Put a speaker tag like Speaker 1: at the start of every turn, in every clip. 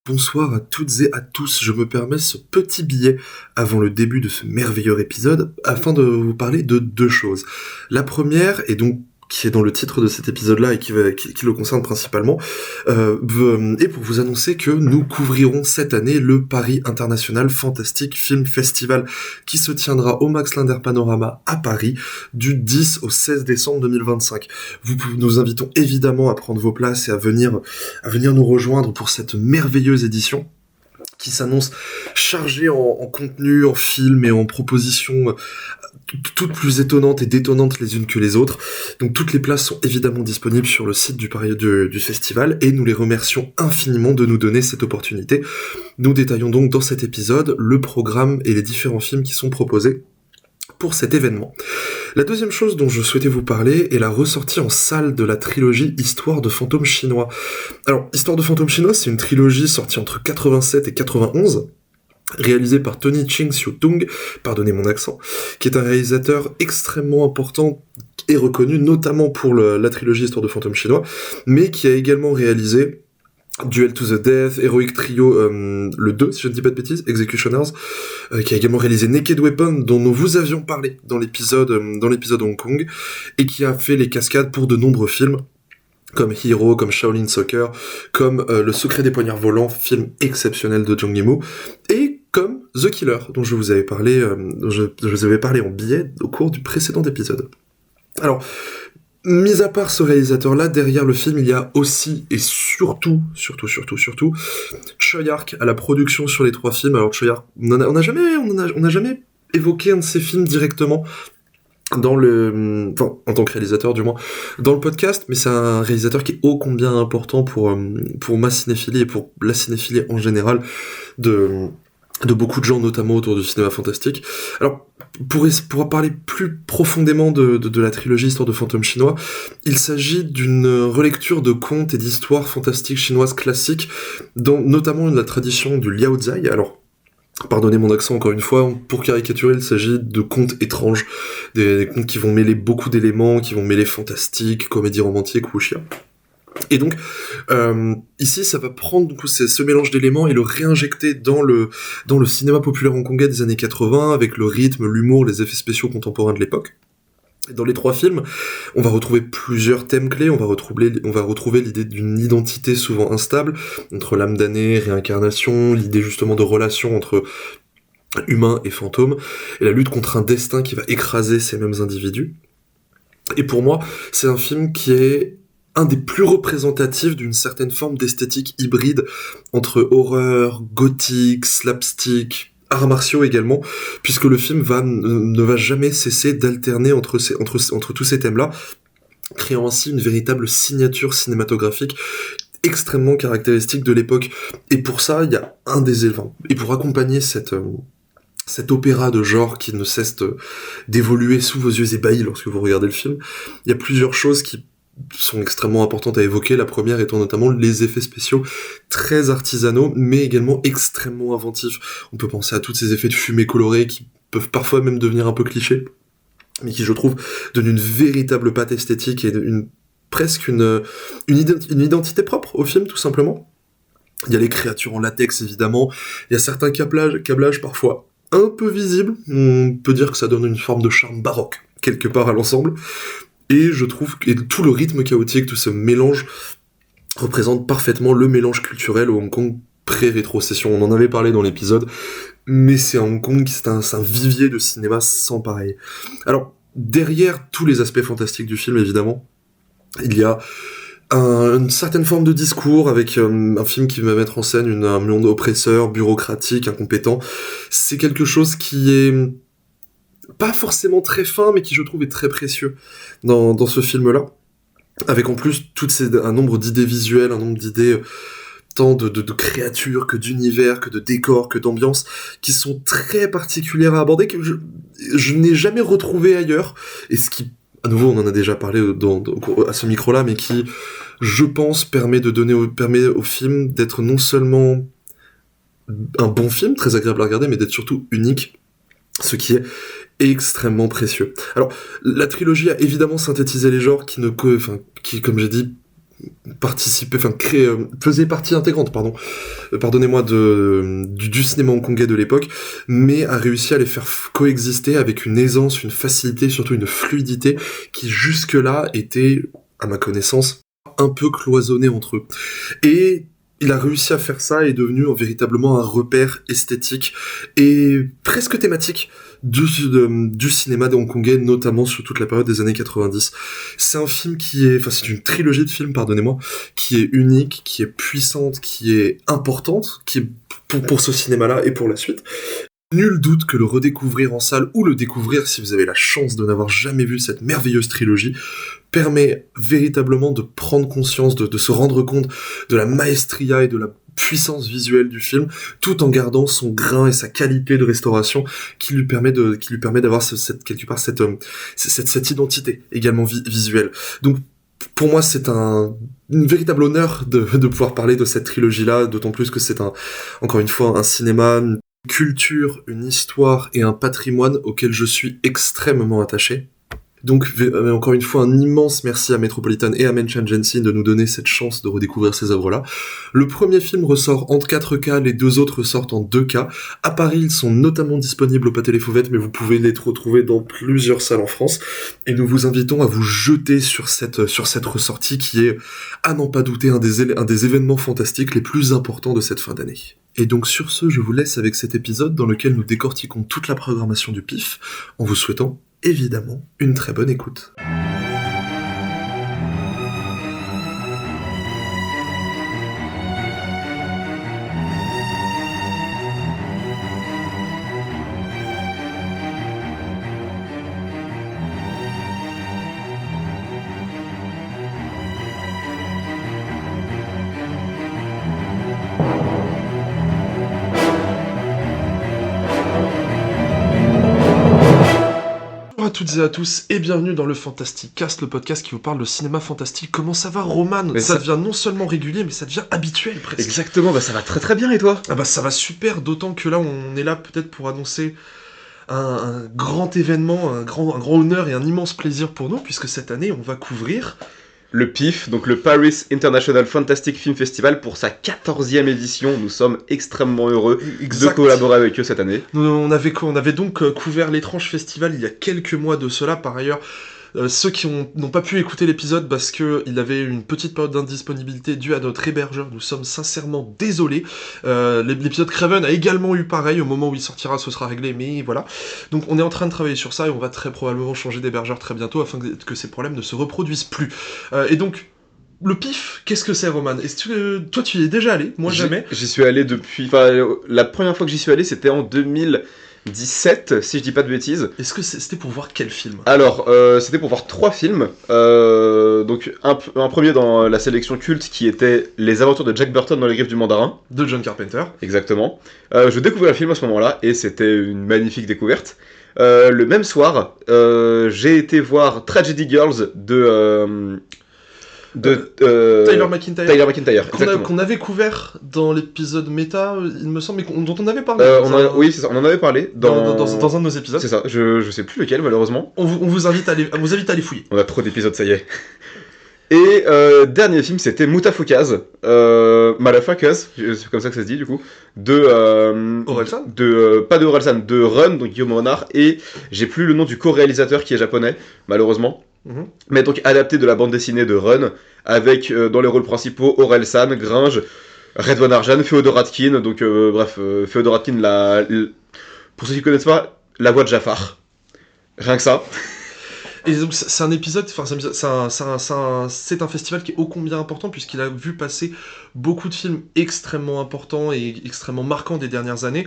Speaker 1: bonsoir à toutes et à tous. Je me permets ce petit billet avant le début de ce merveilleux épisode afin de vous parler de deux choses. La première, et donc qui est dans le titre de cet épisode-là et qui le concerne principalement, et pour vous annoncer que nous couvrirons cette année le Paris International Fantastic Film Festival qui se tiendra au Max Linder Panorama à Paris du 10 au 16 décembre 2025. Nous invitons évidemment à prendre vos places et à venir nous rejoindre pour cette merveilleuse édition qui s'annonce chargée en contenu, en films et en propositions toutes plus étonnantes et détonnantes les unes que les autres. Donc toutes les places sont évidemment disponibles sur le site du festival et nous les remercions infiniment de nous donner cette opportunité. Nous détaillons donc dans cet épisode le programme et les différents films qui sont proposés pour cet événement. La deuxième chose dont je souhaitais vous parler est la ressortie en salle de la trilogie Histoire de fantômes chinois. Alors, Histoire de fantômes chinois, c'est une trilogie sortie entre 87 et 91, réalisée par Tony Ching Siu-tung, pardonnez mon accent, qui est un réalisateur extrêmement important et reconnu notamment pour la trilogie Histoire de fantômes chinois, mais qui a également réalisé Duel to the Death, Heroic Trio, le 2, si je ne dis pas de bêtises, Executioners, qui a également réalisé Naked Weapon, dont nous vous avions parlé dans l'épisode Hong Kong, et qui a fait les cascades pour de nombreux films, comme Hero, comme Shaolin Soccer, comme Le Secret des Poignards Volants, film exceptionnel de Zhang Yimou, et comme The Killer, dont je vous avais parlé en billet au cours du précédent épisode. Alors, mis à part ce réalisateur-là, derrière le film, il y a aussi et surtout Tsui Hark à la production sur les trois films. Alors Tsui Hark, on n'a jamais évoqué un de ses films directement en tant que réalisateur du moins, dans le podcast, mais c'est un réalisateur qui est ô combien important pour ma cinéphilie et pour la cinéphilie en général de beaucoup de gens, notamment autour du cinéma fantastique. Alors, pour parler plus profondément de la trilogie Histoire de fantômes chinois, il s'agit d'une relecture de contes et d'histoires fantastiques chinoises classiques, dans notamment la tradition du Liao Zai. Alors, pardonnez mon accent encore une fois, pour caricaturer, il s'agit de contes étranges, des contes qui vont mêler beaucoup d'éléments, qui vont mêler fantastique, comédie romantique, wuxia. Et donc, ici, ça va prendre du coup ce mélange d'éléments et le réinjecter dans le cinéma populaire hongkongais des années 80, avec le rythme, l'humour, les effets spéciaux contemporains de l'époque. Dans les trois films, on va retrouver plusieurs thèmes clés, on va retrouver l'idée d'une identité souvent instable, entre l'âme damnée, réincarnation, l'idée justement de relation entre humains et fantômes, et la lutte contre un destin qui va écraser ces mêmes individus. Et pour moi, c'est un film qui est un des plus représentatifs d'une certaine forme d'esthétique hybride entre horreur, gothique, slapstick, arts martiaux également, puisque le film ne va jamais cesser d'alterner entre tous ces thèmes-là, créant ainsi une véritable signature cinématographique extrêmement caractéristique de l'époque. Et pour ça, il y a un des éléments. Et pour accompagner cet opéra de genre qui ne cesse d'évoluer sous vos yeux ébahis lorsque vous regardez le film, il y a plusieurs choses qui sont extrêmement importantes à évoquer, la première étant notamment les effets spéciaux très artisanaux, mais également extrêmement inventifs. On peut penser à tous ces effets de fumée colorée qui peuvent parfois même devenir un peu clichés, mais qui, je trouve, donnent une véritable patte esthétique et presque une identité propre au film, tout simplement. Il y a les créatures en latex, évidemment, il y a certains câblages parfois un peu visibles, on peut dire que ça donne une forme de charme baroque, quelque part à l'ensemble. Et je trouve que tout le rythme chaotique, tout ce mélange représente parfaitement le mélange culturel au Hong Kong pré-rétrocession. On en avait parlé dans l'épisode, mais c'est à Hong Kong, c'est un vivier de cinéma sans pareil. Alors, derrière tous les aspects fantastiques du film, évidemment, il y a une certaine forme de discours avec un film qui va mettre en scène un monde oppresseur, bureaucratique, incompétent. C'est quelque chose qui est pas forcément très fin, mais qui, je trouve, est très précieux dans ce film-là. Avec en plus un nombre d'idées visuelles, un nombre d'idées tant de créatures, que d'univers, que de décors, que d'ambiance, qui sont très particulières à aborder, que je n'ai jamais retrouvé ailleurs, et ce qui, à nouveau, on en a déjà parlé à ce micro-là, mais qui, je pense, permet au film d'être non seulement un bon film, très agréable à regarder, mais d'être surtout unique, ce qui est extrêmement précieux. Alors, la trilogie a évidemment synthétisé les genres qui, comme j'ai dit, faisait partie intégrante, pardonnez-moi, du cinéma hongkongais de l'époque, mais a réussi à les faire coexister avec une aisance, une facilité, surtout une fluidité qui jusque-là était, à ma connaissance, un peu cloisonnée entre eux. Et il a réussi à faire ça et est devenu véritablement un repère esthétique et presque thématique du cinéma hongkongais, notamment sur toute la période des années 90. C'est c'est une trilogie de films, pardonnez-moi, qui est unique, qui est puissante, qui est importante, qui est pour ce cinéma-là et pour la suite. Nul doute que le redécouvrir en salle ou le découvrir si vous avez la chance de n'avoir jamais vu cette merveilleuse trilogie permet véritablement de prendre conscience, de se rendre compte de la maestria et de la puissance visuelle du film, tout en gardant son grain et sa qualité de restauration qui lui permet d'avoir cette identité également visuelle. Donc pour moi, c'est un véritable honneur de pouvoir parler de cette trilogie-là, d'autant plus que c'est encore une fois, un cinéma, une culture, une histoire et un patrimoine auquel je suis extrêmement attaché. Donc, encore une fois, un immense merci à Metropolitan et à Menchun Jensen de nous donner cette chance de redécouvrir ces œuvres-là. Le premier film ressort en 4K, les deux autres sortent en 2K. À Paris, ils sont notamment disponibles au Pathé Les Fauvettes, mais vous pouvez les retrouver dans plusieurs salles en France. Et nous vous invitons à vous jeter sur cette ressortie qui est, à n'en pas douter, un des événements fantastiques les plus importants de cette fin d'année. Et donc sur ce, je vous laisse avec cet épisode dans lequel nous décortiquons toute la programmation du PIF, en vous souhaitant évidemment une très bonne écoute. Bonjour à toutes et à tous et bienvenue dans le Fantastic Cast, le podcast qui vous parle de cinéma fantastique. Comment ça va, Roman ? Ça devient non seulement régulier, mais ça devient habituel presque.
Speaker 2: Exactement, bah ça va très très bien, et toi ?
Speaker 1: Ah bah ça va super, d'autant que là on est là peut-être pour annoncer un grand événement, un grand honneur et un immense plaisir pour nous, puisque cette année on va couvrir
Speaker 2: le PIF, donc le Paris International Fantastic Film Festival, pour sa 14e édition. Nous sommes extrêmement heureux de collaborer avec eux cette année.
Speaker 1: On avait donc couvert l'étrange festival il y a quelques mois de cela. Par ailleurs, ceux qui n'ont pas pu écouter l'épisode parce qu'il avait une petite période d'indisponibilité due à notre hébergeur, nous sommes sincèrement désolés. L'épisode Craven a également eu pareil, au moment où il sortira ce sera réglé, mais voilà. Donc on est en train de travailler sur ça et on va très probablement changer d'hébergeur très bientôt afin que ces problèmes ne se reproduisent plus. Et donc, le PIF, qu'est-ce que c'est, Roman ? Toi tu y es déjà allé, moi jamais.
Speaker 2: J'y suis allé depuis... Enfin, la première fois que j'y suis allé, c'était en 2017, si je dis pas de bêtises.
Speaker 1: Est-ce que c'était pour voir quel film ?
Speaker 2: Alors, c'était pour voir 3 films. Donc, un premier dans la sélection culte qui était Les Aventures de Jack Burton dans les griffes du mandarin.
Speaker 1: De John Carpenter.
Speaker 2: Exactement. Je découvrais le film à ce moment-là et c'était une magnifique découverte. Le même soir, j'ai été voir Tragedy Girls de
Speaker 1: Tyler McIntyre.
Speaker 2: Qu'on
Speaker 1: avait couvert dans l'épisode méta, il me semble, mais dont on avait parlé.
Speaker 2: Oui, c'est ça, on en avait parlé
Speaker 1: dans un de nos épisodes.
Speaker 2: C'est ça, je sais plus lequel, malheureusement.
Speaker 1: On vous invite à aller fouiller.
Speaker 2: On a trop d'épisodes, ça y est. Et dernier film, c'était Mutafukaz, Malafakaz, c'est comme ça que ça se dit du coup,
Speaker 1: Orelsan
Speaker 2: pas de Orelsan, de Run, donc Guillaume Renard, et j'ai plus le nom du co-réalisateur qui est japonais, malheureusement. Mais donc adapté de la bande dessinée de Run, avec dans les rôles principaux Orelsan, Gringe, Redouane Arjan, Féodor Atkin, donc Féodor Atkin, pour ceux qui ne connaissent pas, la voix de Jafar. Rien que ça.
Speaker 1: Et donc c'est un épisode, c'est un festival qui est ô combien important puisqu'il a vu passer beaucoup de films extrêmement importants et extrêmement marquants des dernières années.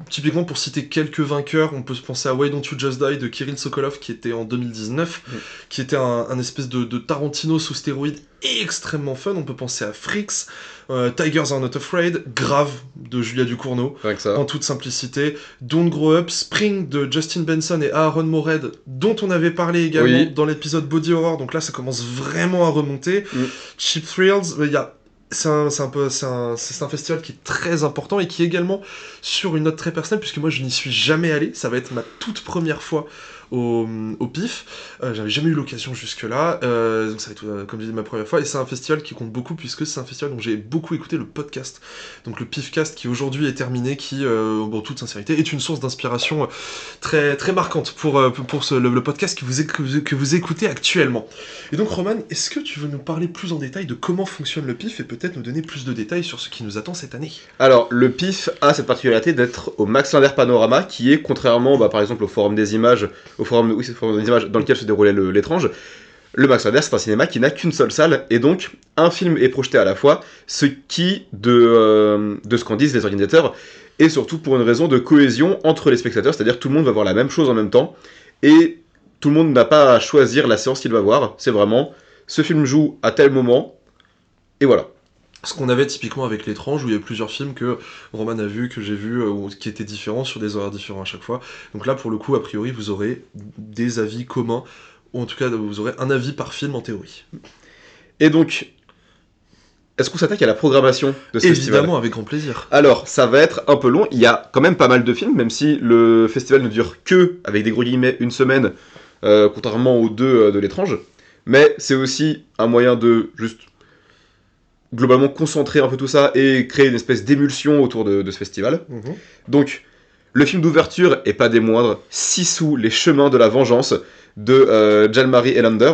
Speaker 1: Typiquement, pour citer quelques vainqueurs, on peut se penser à Why Don't You Just Die de Kirill Sokolov qui était en 2019, qui était un espèce de Tarantino sous stéroïdes extrêmement fun. On peut penser à Freaks, Tigers Are Not Afraid, Grave de Julia Ducournau, en toute simplicité, Don't Grow Up, Spring de Justin Benson et Aaron Moorhead, dont on avait parlé également dans l'épisode Body Horror, donc là ça commence vraiment à remonter. Cheap Thrills, c'est un festival qui est très important et qui est également sur une note très personnelle, puisque moi je n'y suis jamais allé, ça va être ma toute première fois au PIF. J'avais jamais eu l'occasion jusque-là, donc ça va être, comme j'ai dit, ma première fois, et c'est un festival qui compte beaucoup, puisque c'est un festival dont j'ai beaucoup écouté le podcast. Donc le PIFcast, qui aujourd'hui est terminé, qui, en toute sincérité, est une source d'inspiration très, très marquante pour le podcast que vous écoutez actuellement. Et donc Roman, est-ce que tu veux nous parler plus en détail de comment fonctionne le PIF, et peut-être nous donner plus de détails sur ce qui nous attend cette année?
Speaker 2: Alors, le PIF a cette particularité d'être au Max Linder Panorama, qui est, contrairement par exemple au Forum des Images, c'est le Forum des Images dans lequel se déroulait l'étrange, le Max Linder c'est un cinéma qui n'a qu'une seule salle, et donc un film est projeté à la fois, ce qui, de ce qu'en disent les organisateurs, est surtout pour une raison de cohésion entre les spectateurs, c'est-à-dire que tout le monde va voir la même chose en même temps, et tout le monde n'a pas à choisir la séance qu'il va voir, c'est vraiment, ce film joue à tel moment, et voilà.
Speaker 1: Ce qu'on avait typiquement avec l'étrange, où il y a plusieurs films que Roman a vu, que j'ai vu, qui étaient différents, sur des horaires différents à chaque fois. Donc là, pour le coup, a priori, vous aurez des avis communs, ou en tout cas, vous aurez un avis par film en théorie.
Speaker 2: Et donc, est-ce qu'on s'attaque à la programmation de ce festival ?
Speaker 1: Évidemment, avec grand plaisir.
Speaker 2: Alors, ça va être un peu long, il y a quand même pas mal de films, même si le festival ne dure que, avec des gros guillemets, une semaine, contrairement aux deux de l'étrange. Mais c'est aussi un moyen de juste globalement concentrer un peu tout ça et créer une espèce d'émulsion autour de ce festival. Donc, le film d'ouverture, et pas des moindres, Sisu, les chemins de la vengeance, de Jalmari Elander,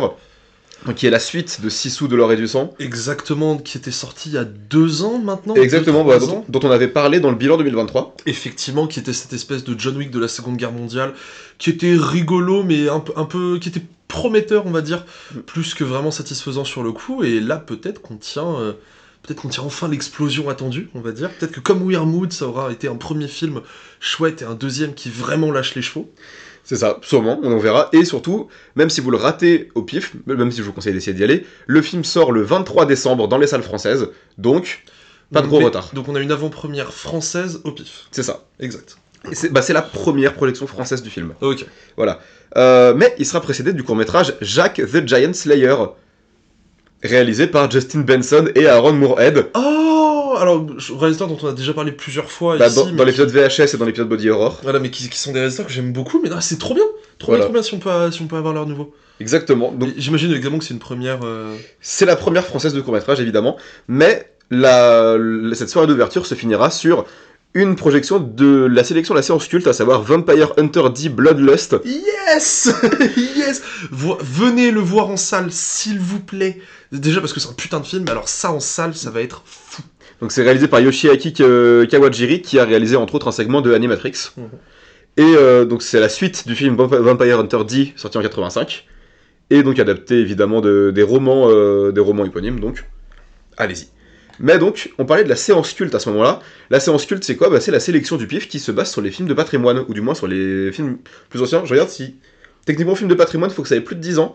Speaker 2: donc qui est la suite de Sisu de l'or et du sang.
Speaker 1: Exactement, qui était sorti il y a 2 ans maintenant.
Speaker 2: Exactement, dont on avait parlé dans le bilan 2023.
Speaker 1: Effectivement, qui était cette espèce de John Wick de la Seconde Guerre mondiale, qui était rigolo, mais un peu qui était prometteur, on va dire, plus que vraiment satisfaisant sur le coup. Et là, peut-être qu'on tient enfin l'explosion attendue, on va dire. Peut-être que comme Weirwood, ça aura été un premier film chouette et un deuxième qui vraiment lâche les chevaux.
Speaker 2: C'est ça, sûrement, on en verra. Et surtout, même si vous le ratez au pif, même si je vous conseille d'essayer d'y aller, le film sort le 23 décembre dans les salles françaises, donc pas de gros retard.
Speaker 1: Donc on a une avant-première française au pif.
Speaker 2: C'est ça.
Speaker 1: Exact.
Speaker 2: Et c'est la première projection française du film.
Speaker 1: Ok.
Speaker 2: Voilà. Mais il sera précédé du court-métrage Jack the Giant Slayer, réalisé par Justin Benson et Aaron Moorhead.
Speaker 1: Oh, alors, réalisateurs dont on a déjà parlé plusieurs fois ici.
Speaker 2: Dans l'épisode VHS et dans l'épisode Body Horror.
Speaker 1: Voilà, mais qui sont des réalisateurs que j'aime beaucoup, mais non, c'est trop bien. Trop bien si on peut avoir leur nouveau.
Speaker 2: Exactement. Donc,
Speaker 1: j'imagine évidemment que c'est une première...
Speaker 2: C'est la première française de court-métrage, évidemment, mais cette soirée d'ouverture se finira sur une projection de la sélection de la séance culte, à savoir Vampire Hunter D Bloodlust.
Speaker 1: Yes. Yes. Venez le voir en salle, s'il vous plaît. Déjà parce que c'est un putain de film, alors ça en salle, ça va être fou.
Speaker 2: Donc c'est réalisé par Yoshiaki Kawajiri, qui a réalisé entre autres un segment de Animatrix. Et donc c'est la suite du film Vampire Hunter D, sorti en 85. Et donc adapté évidemment des romans éponymes, donc allez-y. Mais donc, on parlait de la séance culte à ce moment-là. La séance culte, c'est quoi ? C'est la sélection du PIF qui se base sur les films de patrimoine, ou du moins sur les films plus anciens. Je regarde si... Techniquement, film de patrimoine, il faut que ça ait plus de 10 ans.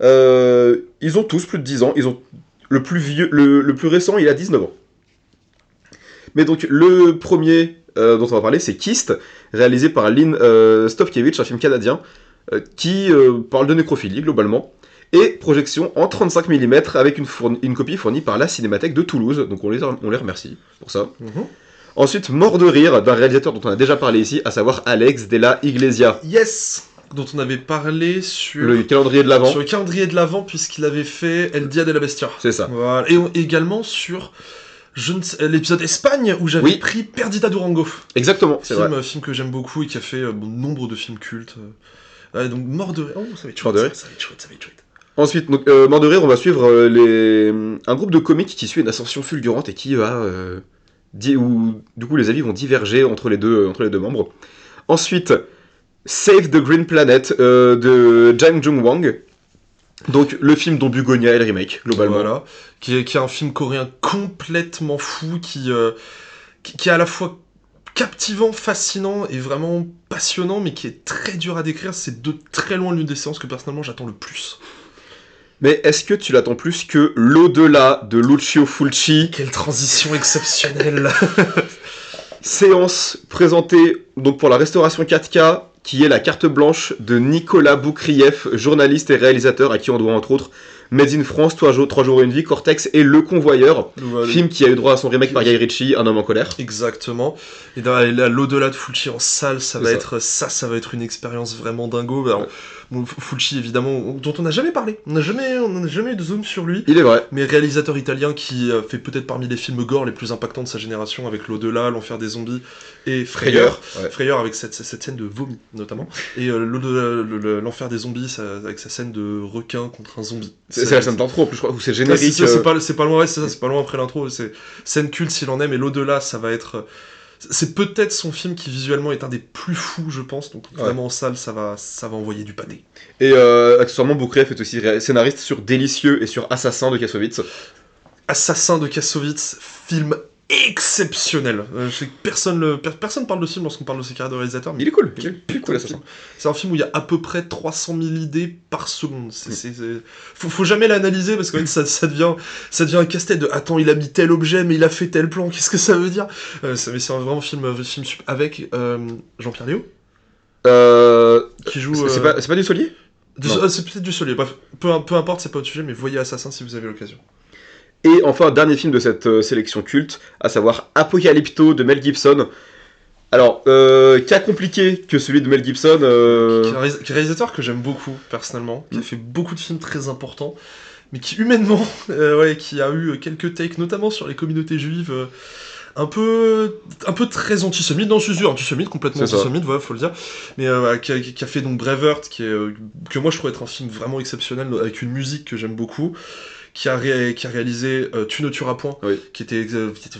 Speaker 2: Ils ont tous plus de 10 ans. Ils ont le plus vieux, le plus récent, il a 19 ans. Mais donc, le premier dont on va parler, c'est Kist, réalisé par Lynn Stopkiewicz, un film canadien, qui parle de nécrophilie, globalement. Et projection en 35 mm avec une copie fournie par la Cinémathèque de Toulouse. Donc on les remercie pour ça. Ensuite, Mort de rire, d'un réalisateur dont on a déjà parlé ici, à savoir Alex de la Iglesia.
Speaker 1: Yes. Dont on avait parlé sur...
Speaker 2: le calendrier de l'Avent.
Speaker 1: Sur le calendrier de l'Avent, puisqu'il avait fait El Dia de la Bestia.
Speaker 2: C'est ça.
Speaker 1: Voilà. Et également sur... l'épisode Espagne où j'avais pris Perdita Durango.
Speaker 2: Exactement, c'est vrai.
Speaker 1: Film que j'aime beaucoup et qui a fait nombre de films cultes. Donc Mort de rire. Oh, ça va être chouette. Ça va être chouette. Ensuite,
Speaker 2: donc, Mort de rire, on va suivre un groupe de comiques qui suit une ascension fulgurante et qui va... où, du coup, les avis vont diverger entre les deux membres. Ensuite, Save the Green Planet de Jang Jung-wang. Donc, le film dont Bugonia est le remake, globalement.
Speaker 1: Voilà. Qui est un film coréen complètement fou, qui est à la fois captivant, fascinant et vraiment passionnant, mais qui est très dur à décrire. C'est de très loin l'une des séances que personnellement j'attends le plus.
Speaker 2: Mais est-ce que tu l'attends plus que L'au-delà de Lucio Fulci ?
Speaker 1: Quelle transition exceptionnelle.
Speaker 2: Séance présentée donc pour la restauration 4K, qui est la carte blanche de Nicolas Boukrieff, journaliste et réalisateur, à qui on doit entre autres Made in France, 3 jours et une vie, Cortex et Le Convoyeur, film qui a eu droit à son remake par Guy Ritchie, Un homme en colère.
Speaker 1: Exactement. Et là, l'au-delà de Fulci en salle, ça va être une expérience vraiment dingo. Alors, bon, Fulci, évidemment, dont on n'a jamais parlé. On n'a jamais eu de zoom sur lui.
Speaker 2: Il est vrai.
Speaker 1: Mais réalisateur italien qui fait peut-être parmi les films gore les plus impactants de sa génération, avec L'au-delà, L'enfer des zombies et Frayeur. Frayeur avec cette scène de vomi, notamment. Et L'enfer des zombies, avec sa scène de requin contre un zombie.
Speaker 2: C'est la scène d'intro, en plus, je crois, où c'est générique.
Speaker 1: C'est pas loin, c'est pas loin après l'intro. C'est scène culte s'il en est, mais L'au-delà, ça va être... C'est peut-être son film qui visuellement est un des plus fous, je pense. Donc vraiment en salle, ça va envoyer du pâté.
Speaker 2: Et accessoirement, Boukref est aussi scénariste sur Délicieux et sur Assassin de Kassovitz.
Speaker 1: Assassin de Kassovitz, film exceptionnel. Je sais que personne parle de ce film lorsqu'on parle de ses carrières de réalisateur. Mais
Speaker 2: il est cool. Il est cool, Assassin.
Speaker 1: C'est un film où il y a à peu près 300 000 idées par seconde. Faut jamais l'analyser parce que ça devient un casse-tête de attends, il a mis tel objet mais il a fait tel plan, qu'est-ce que ça veut dire. Mais c'est un vraiment film avec Jean-Pierre Léo qui joue.
Speaker 2: C'est pas du Solier.
Speaker 1: C'est peut-être du Solier. Bref, peu importe, c'est pas au sujet, mais voyez Assassin si vous avez l'occasion.
Speaker 2: Et enfin, dernier film de cette sélection culte, à savoir Apocalypto de Mel Gibson. Alors, cas compliqué que celui de Mel Gibson.
Speaker 1: Qui est réalisateur que j'aime beaucoup, personnellement, qui a fait beaucoup de films très importants, mais qui humainement, qui a eu quelques takes, notamment sur les communautés juives, un peu très antisémite, non, c'est sûr, antisémite, complètement antisémite, voilà, faut le dire, mais qui a fait donc Braveheart, que moi je trouve être un film vraiment exceptionnel, avec une musique que j'aime beaucoup, qui a réalisé Tu ne tueras point, qui était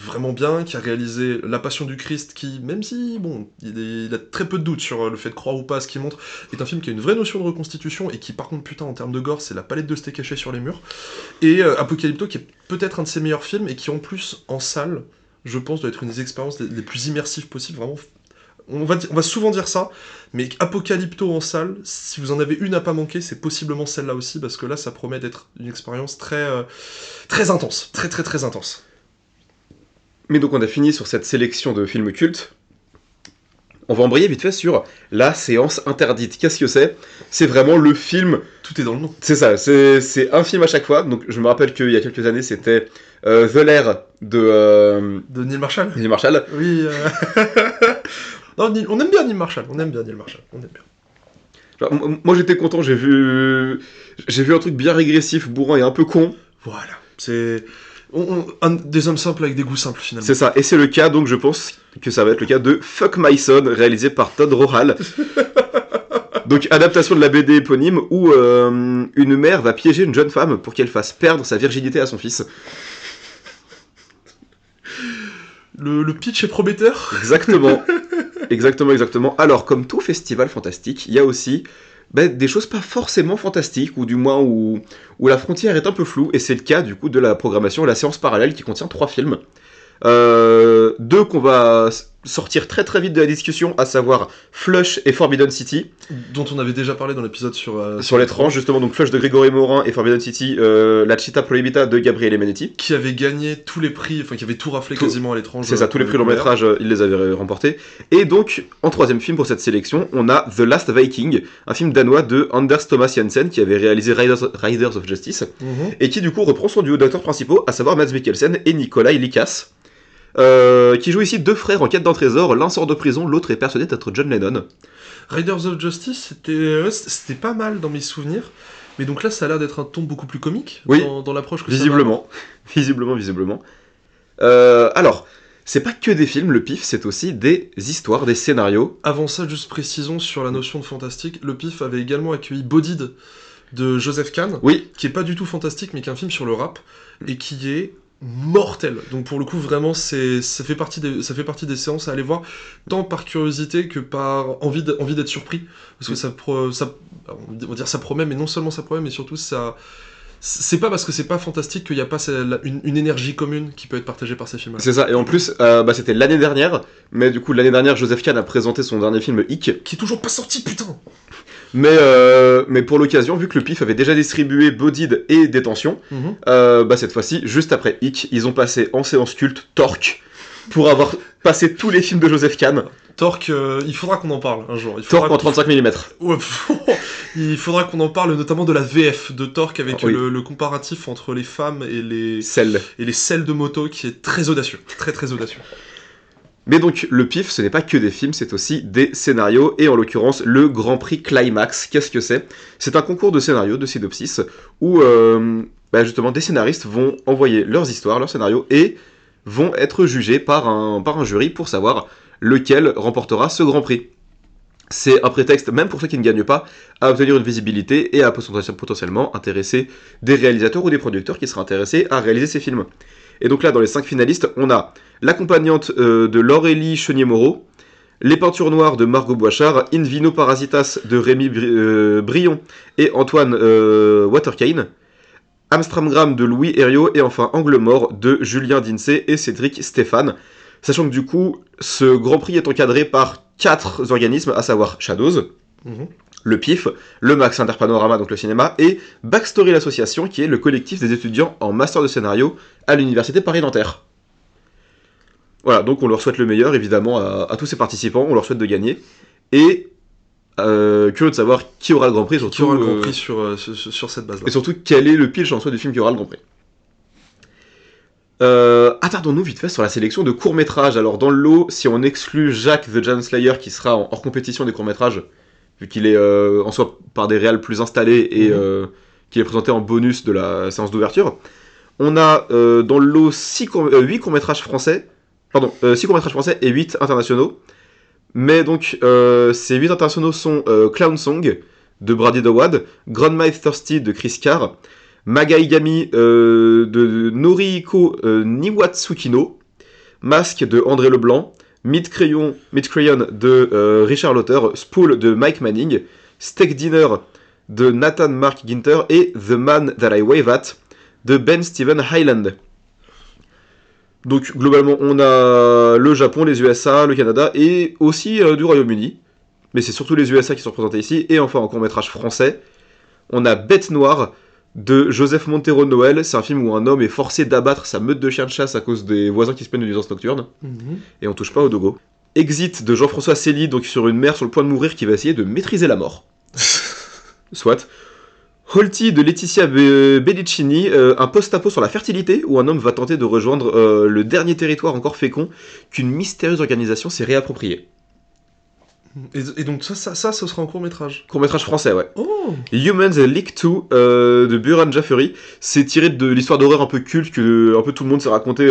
Speaker 1: vraiment bien, qui a réalisé La Passion du Christ, qui, même si, bon, il a très peu de doutes sur le fait de croire ou pas à ce qu'il montre, est un film qui a une vraie notion de reconstitution, et qui, par contre, putain, en termes de gore, c'est la palette de steak haché sur les murs, et Apocalypto, qui est peut-être un de ses meilleurs films, et qui, en plus, en salle, je pense, doit être une des expériences les plus immersives possibles, vraiment. On va souvent dire ça, mais Apocalypto en salle, si vous en avez une à pas manquer, c'est possiblement celle-là aussi, parce que là, ça promet d'être une expérience très, très intense, très très très intense.
Speaker 2: Mais donc on a fini sur cette sélection de films cultes. On va embrayer vite fait sur la séance interdite. Qu'est-ce que c'est ? C'est vraiment le film...
Speaker 1: Tout est dans le nom.
Speaker 2: C'est ça, c'est un film à chaque fois. Donc je me rappelle qu'il y a quelques années, c'était The Lair de
Speaker 1: Neil Marshall.
Speaker 2: Neil Marshall.
Speaker 1: Oui. Non, on aime bien Neil Marshall.
Speaker 2: Genre, moi j'étais content, j'ai vu un truc bien régressif, bourrin et un peu con.
Speaker 1: Voilà, c'est des hommes simples avec des goûts simples finalement.
Speaker 2: C'est ça, et c'est le cas, donc je pense que ça va être le cas de Fuck My Son, réalisé par Todd Rohal. Donc adaptation de la BD éponyme où une mère va piéger une jeune femme pour qu'elle fasse perdre sa virginité à son fils.
Speaker 1: Le pitch est prometteur.
Speaker 2: Exactement. Alors, comme tout festival fantastique, il y a aussi des choses pas forcément fantastiques, ou du moins où la frontière est un peu floue, et c'est le cas du coup de la programmation La Séance Parallèle qui contient 3 films. 2 qu'on va sortir très très vite de la discussion, à savoir Flush et Forbidden City,
Speaker 1: dont on avait déjà parlé dans l'épisode
Speaker 2: sur l'étrange, justement. Donc Flush de Grégory Morin et Forbidden City, La Città Proibita de Gabriele Manetti,
Speaker 1: qui avait gagné tous les prix, enfin qui avait tout raflé quasiment à l'étrange.
Speaker 2: C'est ça, tous les prix long métrage, il les avait remportés. Et donc en 3ème film pour cette sélection, on a The Last Viking, un film danois de Anders Thomas Jensen qui avait réalisé Riders of Justice, et qui du coup reprend son duo d'acteurs principaux, à savoir Mads Mikkelsen et Nikolai Likas. Qui joue ici 2 frères en quête d'un trésor, l'un sort de prison, l'autre est persuadé d'être John Lennon.
Speaker 1: Riders of Justice, c'était pas mal dans mes souvenirs, mais donc là ça a l'air d'être un ton beaucoup plus comique dans l'approche que
Speaker 2: visiblement. Visiblement. Alors, c'est pas que des films, le PIF, c'est aussi des histoires, des scénarios.
Speaker 1: Avant ça, juste précisons sur la notion de fantastique, le PIF avait également accueilli Bodied de Joseph Kahn, qui est pas du tout fantastique, mais qui est un film sur le rap, et qui est mortel. Donc pour le coup vraiment ça fait partie des séances à aller voir, tant par curiosité que par envie d'être surpris, parce que ça on va dire ça promet, mais non seulement ça promet, mais surtout ça, c'est pas parce que c'est pas fantastique qu'il y a pas une énergie commune qui peut être partagée par ces films.
Speaker 2: C'est ça, et en plus c'était l'année dernière, mais du coup l'année dernière Joseph Kahn a présenté son dernier film Hic,
Speaker 1: qui est toujours pas sorti, putain.
Speaker 2: Mais pour l'occasion, vu que le PIF avait déjà distribué Bodied et Détention, cette fois-ci, juste après Hic, ils ont passé en séance culte Torque, pour avoir passé tous les films de Joseph Kahn.
Speaker 1: Torque, il faudra qu'on en parle un jour.
Speaker 2: Torque en 35 mm.
Speaker 1: Ouais, il faudra qu'on en parle, notamment de la VF de Torque avec le comparatif entre les femmes et les
Speaker 2: selles
Speaker 1: de moto qui est très audacieux. Très très audacieux.
Speaker 2: Mais donc, le PIF, ce n'est pas que des films, c'est aussi des scénarios, et en l'occurrence, le Grand Prix Climax. Qu'est-ce que c'est ? C'est un concours de scénarios, de synopsis, où justement des scénaristes vont envoyer leurs histoires, leurs scénarios, et vont être jugés par un jury pour savoir lequel remportera ce Grand Prix. C'est un prétexte, même pour ceux qui ne gagnent pas, à obtenir une visibilité et à potentiellement intéresser des réalisateurs ou des producteurs qui seraient intéressés à réaliser ces films. Et donc là, dans les 5 finalistes, on a l'accompagnante de Laurélie Chenier-Moreau, Les Peintures Noires de Margot Boichard, In Vino Parasitas de Rémi Brion et Antoine Waterkane, Amstramgram de Louis Herriot et enfin Angle Mort de Julien Dinsey et Cédric Stéphane. Sachant que du coup, ce Grand Prix est encadré par 4 organismes, à savoir Shadows, le PIF, le Max Interpanorama, donc le cinéma, et Backstory l'association, qui est le collectif des étudiants en master de scénario à l'université Paris-Nanterre. Voilà, donc on leur souhaite le meilleur, évidemment, à tous ces participants, on leur souhaite de gagner. Et curieux de savoir qui aura le Grand Prix, surtout.
Speaker 1: Qui aura le Grand Prix sur cette base-là.
Speaker 2: Et surtout, quel est le pitch en soi du film qui aura le Grand Prix. Attardons-nous vite fait sur la sélection de courts-métrages. Alors, dans le lot, si on exclut Jacques the Giant Slayer, qui sera hors compétition des courts-métrages, vu qu'il est en soi par des réals plus installés et qu'il est présenté en bonus de la séance d'ouverture, on a dans le lot 6 courts-métrages français, 6 courts-métrages français et 8 internationaux. Mais donc, ces 8 internationaux sont Clown Song de Brady Dawad, Grandmite Thirsty de Chris Carr, Magaigami de Norihiko Niwatsukino, Masque de André Leblanc, Mid Crayon de Richard Lotter, Spool de Mike Manning, Steak Dinner de Nathan Mark Ginter et The Man That I Wave At de Ben Steven Highland. Donc globalement on a le Japon, les USA, le Canada et aussi du Royaume-Uni. Mais c'est surtout les USA qui sont représentés ici. Et enfin en court-métrage français, on a Bête Noire de Joseph Montero Noël. C'est un film où un homme est forcé d'abattre sa meute de chiens de chasse à cause des voisins qui se plaignent de nuisances nocturnes. Et on touche pas au dogo. Exit de Jean-François Célie, donc sur une mère sur le point de mourir qui va essayer de maîtriser la mort. Soit. Holty de Laetitia Bellicini, un post-apo sur la fertilité, où un homme va tenter de rejoindre le dernier territoire encore fécond qu'une mystérieuse organisation s'est réappropriée.
Speaker 1: Et donc ça, ce sera en court-métrage.
Speaker 2: Court-métrage français, ouais.
Speaker 1: Oh.
Speaker 2: Humans Leak 2 de Buran Jaffery, c'est tiré de l'histoire d'horreur un peu culte que un peu tout le monde s'est raconté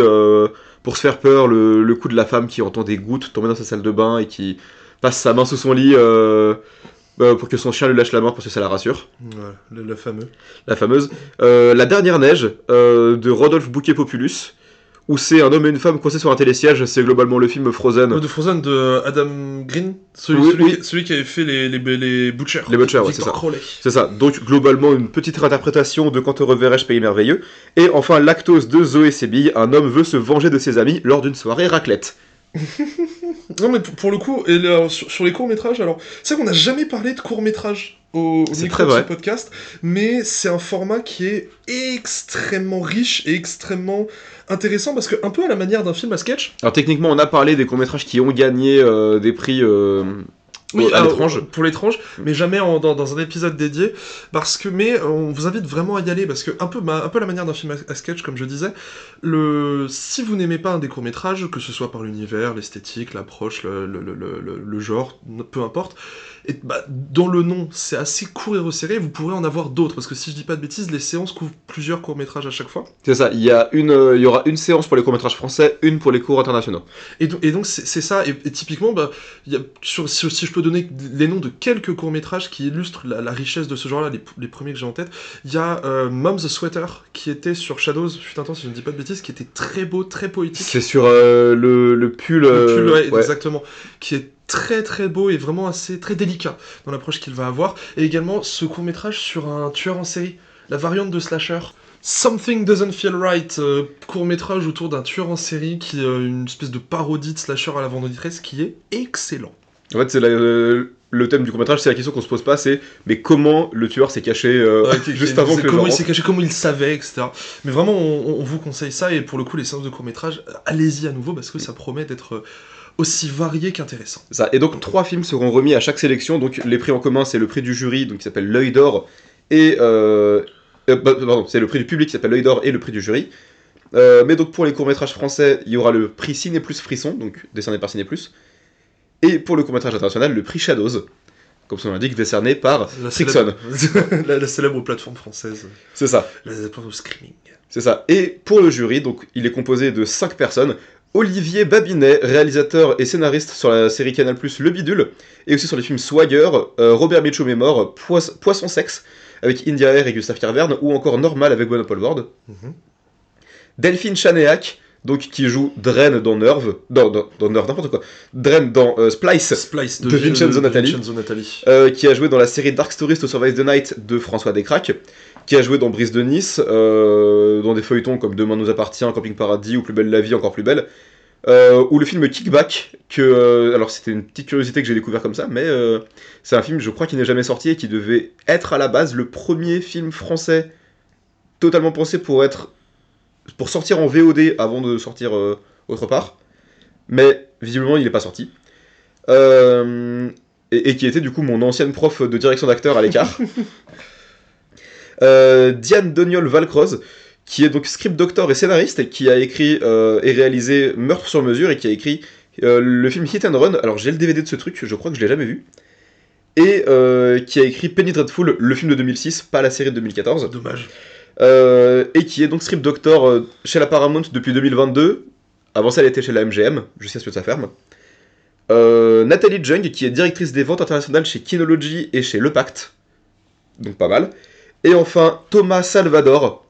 Speaker 2: pour se faire peur, le coup de la femme qui entend des gouttes tomber dans sa salle de bain et qui passe sa main sous son lit pour que son chien lui lâche la main parce que ça la rassure.
Speaker 1: Ouais, la fameuse.
Speaker 2: La dernière neige de Rodolphe Bouquet-Populus, où c'est un homme et une femme coincés sur un télésiège. C'est globalement le film Frozen.
Speaker 1: De Frozen de Adam Green, celui qui avait fait les Butchers.
Speaker 2: Les Butchers, ouais, c'est ça. C'est ça. Donc globalement une petite réinterprétation de Quand te reverrai-je pays merveilleux. Et enfin Lactose de Zoé Sébille, un homme veut se venger de ses amis lors d'une soirée raclette.
Speaker 1: Non mais pour le coup, et là, sur les courts-métrages, alors c'est vrai qu'on n'a jamais parlé de courts-métrages au micro de ce podcast, mais c'est un format qui est extrêmement riche et extrêmement intéressant parce que un peu à la manière d'un film à sketch.
Speaker 2: Alors techniquement on a parlé des courts-métrages qui ont gagné des prix à l'étrange.
Speaker 1: Pour l'étrange, mais jamais dans un épisode dédié, mais on vous invite vraiment à y aller, parce que un peu la manière d'un film à sketch, comme je disais, si vous n'aimez pas un des courts-métrages, que ce soit par l'univers, l'esthétique, l'approche, le genre, peu importe, et dans le nom, c'est assez court et resserré, vous pourrez en avoir d'autres, parce que si je dis pas de bêtises, les séances couvrent plusieurs courts-métrages à chaque fois.
Speaker 2: C'est ça, il y aura une séance pour les courts-métrages français, une pour les courts internationaux.
Speaker 1: Et donc c'est ça, et typiquement, si je peux donner les noms de quelques courts-métrages qui illustrent la richesse de ce genre-là, les premiers que j'ai en tête, il y a Mom's Sweater, qui était sur Shadows, fut un temps si je ne dis pas de bêtises, qui était très beau, très poétique.
Speaker 2: C'est sur le pull...
Speaker 1: ouais, exactement, qui est très très beau et vraiment très délicat dans l'approche qu'il va avoir, et également ce court-métrage sur un tueur en série, la variante de slasher, Something Doesn't Feel Right, court-métrage autour d'un tueur en série qui est une espèce de parodie de slasher à la Vendredi 13 qui est excellent.
Speaker 2: En fait, c'est le thème du court-métrage, c'est la question qu'on se pose pas, c'est mais comment le tueur s'est caché juste avant que
Speaker 3: comment il s'est caché, comment il savait, etc. Mais vraiment, on vous conseille ça, et pour le coup, les séances de court-métrage, allez-y à nouveau, parce que ça promet d'être aussi varié qu'intéressant.
Speaker 2: Ça. Et donc 3 films seront remis à chaque sélection. Donc les prix en commun, c'est le prix du jury, donc qui s'appelle l'œil d'or, et pardon, c'est le prix du public qui s'appelle l'œil d'or et le prix du jury. Mais donc pour les courts-métrages français, il y aura le prix Ciné Plus Frisson, donc décerné par Ciné Plus. Et pour le court-métrage international, le prix Shadows, comme son nom l'indique, décerné par Frixon.
Speaker 3: La célèbre plateforme française.
Speaker 2: C'est ça.
Speaker 3: La plateforme de streaming.
Speaker 2: C'est ça. Et pour le jury, donc il est composé de 5 personnes. Olivier Babinet, réalisateur et scénariste sur la série Canal+, Le Bidule, et aussi sur les films Swagger, Robert Mitchum est mort, Poisson Sexe, avec India Air et Gustave Carverne, ou encore Normal avec Bonaparte Ward. Delphine Chanéac, donc qui joue Dren dans Nerve, dans Nerve, n'importe quoi, Dren dans Splice de Vincenzo Natali, qui a joué dans la série Dark Stories to Survive the Night de François Descraques, qui a joué dans Brise de Nice, dans des feuilletons comme Demain nous appartient, Camping Paradis ou Plus belle la vie, encore plus belle, ou le film Kickback, que alors c'était une petite curiosité que j'ai découvert comme ça, mais c'est un film, je crois, qui n'est jamais sorti et qui devait être à la base le premier film français totalement pensé pour sortir en VOD avant de sortir autre part, mais visiblement il n'est pas sorti. Et qui était du coup mon ancienne prof de direction d'acteur à l'écart. Diane Doniol-Valcroze, qui est donc script doctor et scénariste, et qui a écrit et réalisé Meurtre sur mesure, et qui a écrit le film Hit and Run. Alors j'ai le DVD de ce truc, je crois que je l'ai jamais vu. Et qui a écrit Penny Dreadful, le film de 2006, pas la série de 2014.
Speaker 3: Dommage.
Speaker 2: Et qui est donc script doctor chez la Paramount depuis 2022. Avant ça, elle était chez la MGM, jusqu'à ce que ça ferme. Nathalie Jung, qui est directrice des ventes internationales chez Kinology et chez Le Pacte. Donc pas mal. Et enfin, Thomas Salvador,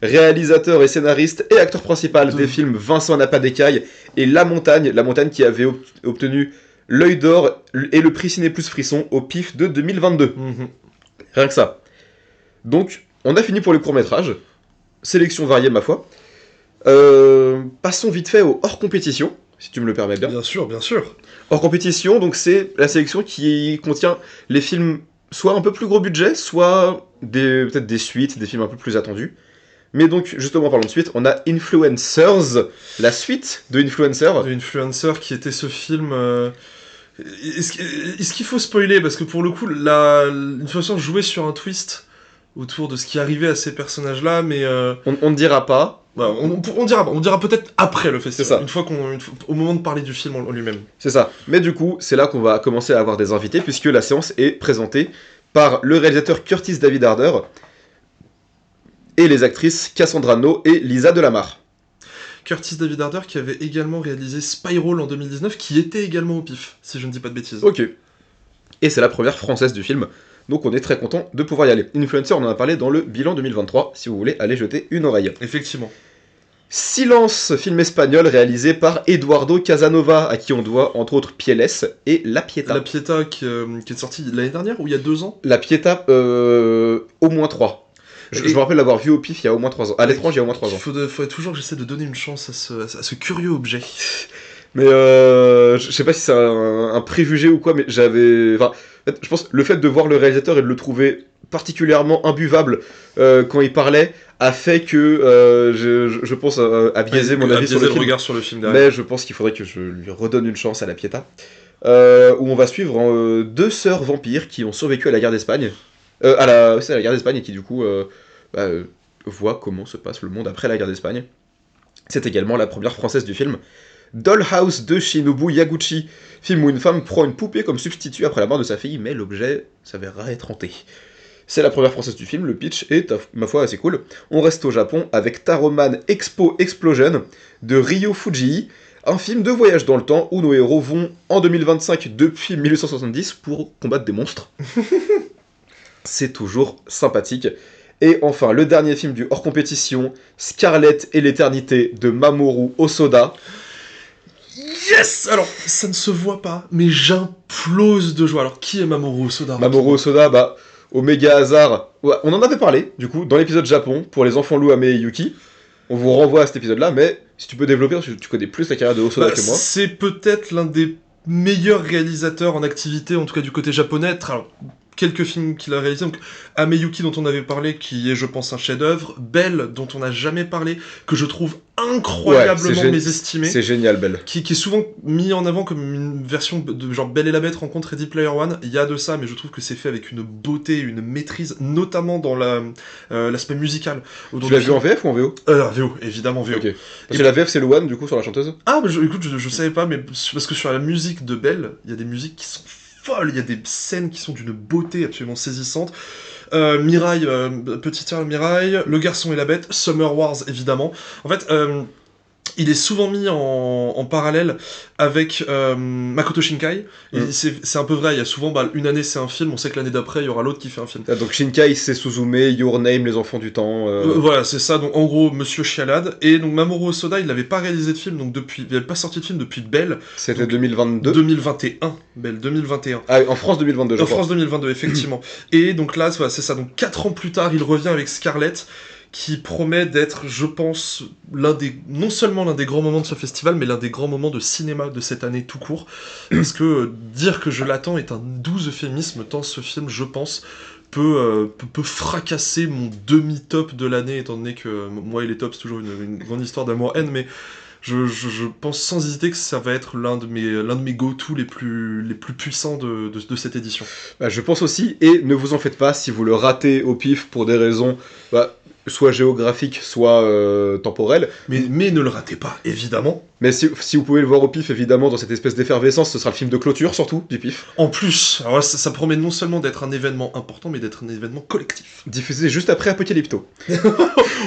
Speaker 2: réalisateur et scénariste et acteur principal des films Vincent n'a pas d'écaille et La Montagne qui avait obtenu l'œil d'or et le prix Ciné Plus Frisson au PIF de 2022. Rien que ça. Donc, on a fini pour les courts-métrages. Sélection variée, ma foi. Passons vite fait au hors compétition, si tu me le permets bien.
Speaker 3: Bien sûr, bien sûr.
Speaker 2: Hors compétition, donc c'est la sélection qui contient les films soit un peu plus gros budget, soit peut-être des suites, des films un peu plus attendus. Mais donc, justement, en parlant de suite, on a Influencers, la suite de Influencer.
Speaker 3: Influencer qui était ce film... Est-ce qu'il faut spoiler? Parce que pour le coup, Influencer jouait sur un twist autour de ce qui arrivait à ces personnages-là, mais...
Speaker 2: On ne dira pas.
Speaker 3: Bah, on dira peut-être après le festival,
Speaker 2: c'est ça.
Speaker 3: une fois au moment de parler du film en lui-même.
Speaker 2: C'est ça. Mais du coup, c'est là qu'on va commencer à avoir des invités, puisque la séance est présentée par le réalisateur Curtis David Harder et les actrices Cassandra No et Lisa Delamarre.
Speaker 3: Curtis David Harder qui avait également réalisé Spiral en 2019, qui était également au PIF, si je ne dis pas de bêtises.
Speaker 2: Ok. Et c'est la première française du film, donc on est très content de pouvoir y aller. Influencer, on en a parlé dans le bilan 2023, si vous voulez aller jeter une oreille.
Speaker 3: Effectivement.
Speaker 2: Silence, film espagnol réalisé par Eduardo Casanova, à qui on doit entre autres Pieles et La Pieta.
Speaker 3: La Pieta qui est sortie l'année dernière ou il y a 2 ans?
Speaker 2: La Pieta, au moins 3. Je me rappelle l'avoir vu au PIF il y a au moins 3 ans. À l'étranger, il y a au moins 3 ans.
Speaker 3: Il faudrait toujours que j'essaie de donner une chance à ce curieux objet.
Speaker 2: Mais je sais pas si c'est un préjugé ou quoi, mais j'avais... Enfin, je pense le fait de voir le réalisateur et de le trouver particulièrement imbuvable quand il parlait a fait que je pense à biaiser mon avis sur le film.
Speaker 3: regard sur le film derrière.
Speaker 2: Mais je pense qu'il faudrait que je lui redonne une chance à La Pieta. Où on va suivre 2 sœurs vampires qui ont survécu à la guerre d'Espagne. À la guerre d'Espagne et qui du coup voient comment se passe le monde après la guerre d'Espagne. C'est également la première française du film. Dollhouse de Shinobu Yaguchi, film où une femme prend une poupée comme substitut après la mort de sa fille, mais l'objet s'avérera être hanté. C'est la première française du film, le pitch est, ma foi, assez cool. On reste au Japon avec Taroman Expo Explosion de Ryo Fujii, un film de voyage dans le temps où nos héros vont en 2025 depuis 1870 pour combattre des monstres. C'est toujours sympathique. Et enfin, le dernier film du hors compétition, Scarlett et l'éternité de Mamoru Hosoda.
Speaker 3: Yes! Alors, ça ne se voit pas, mais j'implose de joie. Alors, qui est Mamoru Hosoda?
Speaker 2: Mamoru Hosoda, au méga hasard, ouais, on en avait parlé, du coup, dans l'épisode Japon, pour les enfants Louame et Yuki. On vous renvoie à cet épisode-là, mais si tu peux développer, parce que tu connais plus la carrière de Hosoda que moi.
Speaker 3: C'est peut-être l'un des meilleurs réalisateurs en activité, en tout cas du côté japonais. Alors, quelques films qu'il a réalisés, donc Ameyuki dont on avait parlé, qui est je pense un chef-d'œuvre, Belle dont on n'a jamais parlé, que je trouve incroyablement mésestimé,
Speaker 2: c'est génial Belle,
Speaker 3: qui est souvent mis en avant comme une version de genre Belle et la Bête rencontre Ready Player One. Il y a de ça, mais je trouve que c'est fait avec une beauté, une maîtrise, notamment dans l'aspect musical.
Speaker 2: Tu l'as vu en VF ou en VO?
Speaker 3: VO, évidemment VO.
Speaker 2: Okay. Parce que la VF c'est le One du coup sur la chanteuse.
Speaker 3: Ah bah écoute, je savais pas, mais parce que sur la musique de Belle, il y a des musiques qui sont folle, il y a des scènes qui sont d'une beauté absolument saisissante. Mirai, Petite Sœur Mirai, Le Garçon et la Bête, Summer Wars évidemment. En fait, il est souvent mis en parallèle avec Makoto Shinkai. Et c'est un peu vrai, il y a souvent, une année c'est un film, on sait que l'année d'après il y aura l'autre qui fait un film.
Speaker 2: Ah, donc Shinkai c'est Suzume, Your Name, Les Enfants du Temps.
Speaker 3: Voilà, c'est ça, donc en gros Monsieur Chialade. Et donc Mamoru Hosoda, il n'avait pas réalisé de film, donc il n'avait pas sorti de film depuis Belle.
Speaker 2: C'était 2022
Speaker 3: 2021, Belle, 2021.
Speaker 2: Ah, en France 2022, je crois.
Speaker 3: En France 2022, effectivement. Et donc là, voilà, c'est ça, donc 4 ans plus tard, il revient avec Scarlett, qui promet d'être, je pense, non seulement l'un des grands moments de ce festival, mais l'un des grands moments de cinéma de cette année tout court. Parce que dire que je l'attends est un doux euphémisme, tant ce film, je pense, peut fracasser mon demi-top de l'année, étant donné que moi et les tops, c'est toujours une grande histoire d'amour-haine, mais je pense sans hésiter que ça va être l'un de mes go-to les plus puissants de cette édition.
Speaker 2: Je pense aussi, et ne vous en faites pas, si vous le ratez au pif pour des raisons soit géographiques, soit temporelles.
Speaker 3: Mais ne le ratez pas, évidemment.
Speaker 2: Mais si vous pouvez le voir au pif, évidemment, dans cette espèce d'effervescence, ce sera le film de clôture, surtout, du pif.
Speaker 3: En plus, alors là, ça promet non seulement d'être un événement important, mais d'être un événement collectif.
Speaker 2: Diffusé juste après Apocalypto.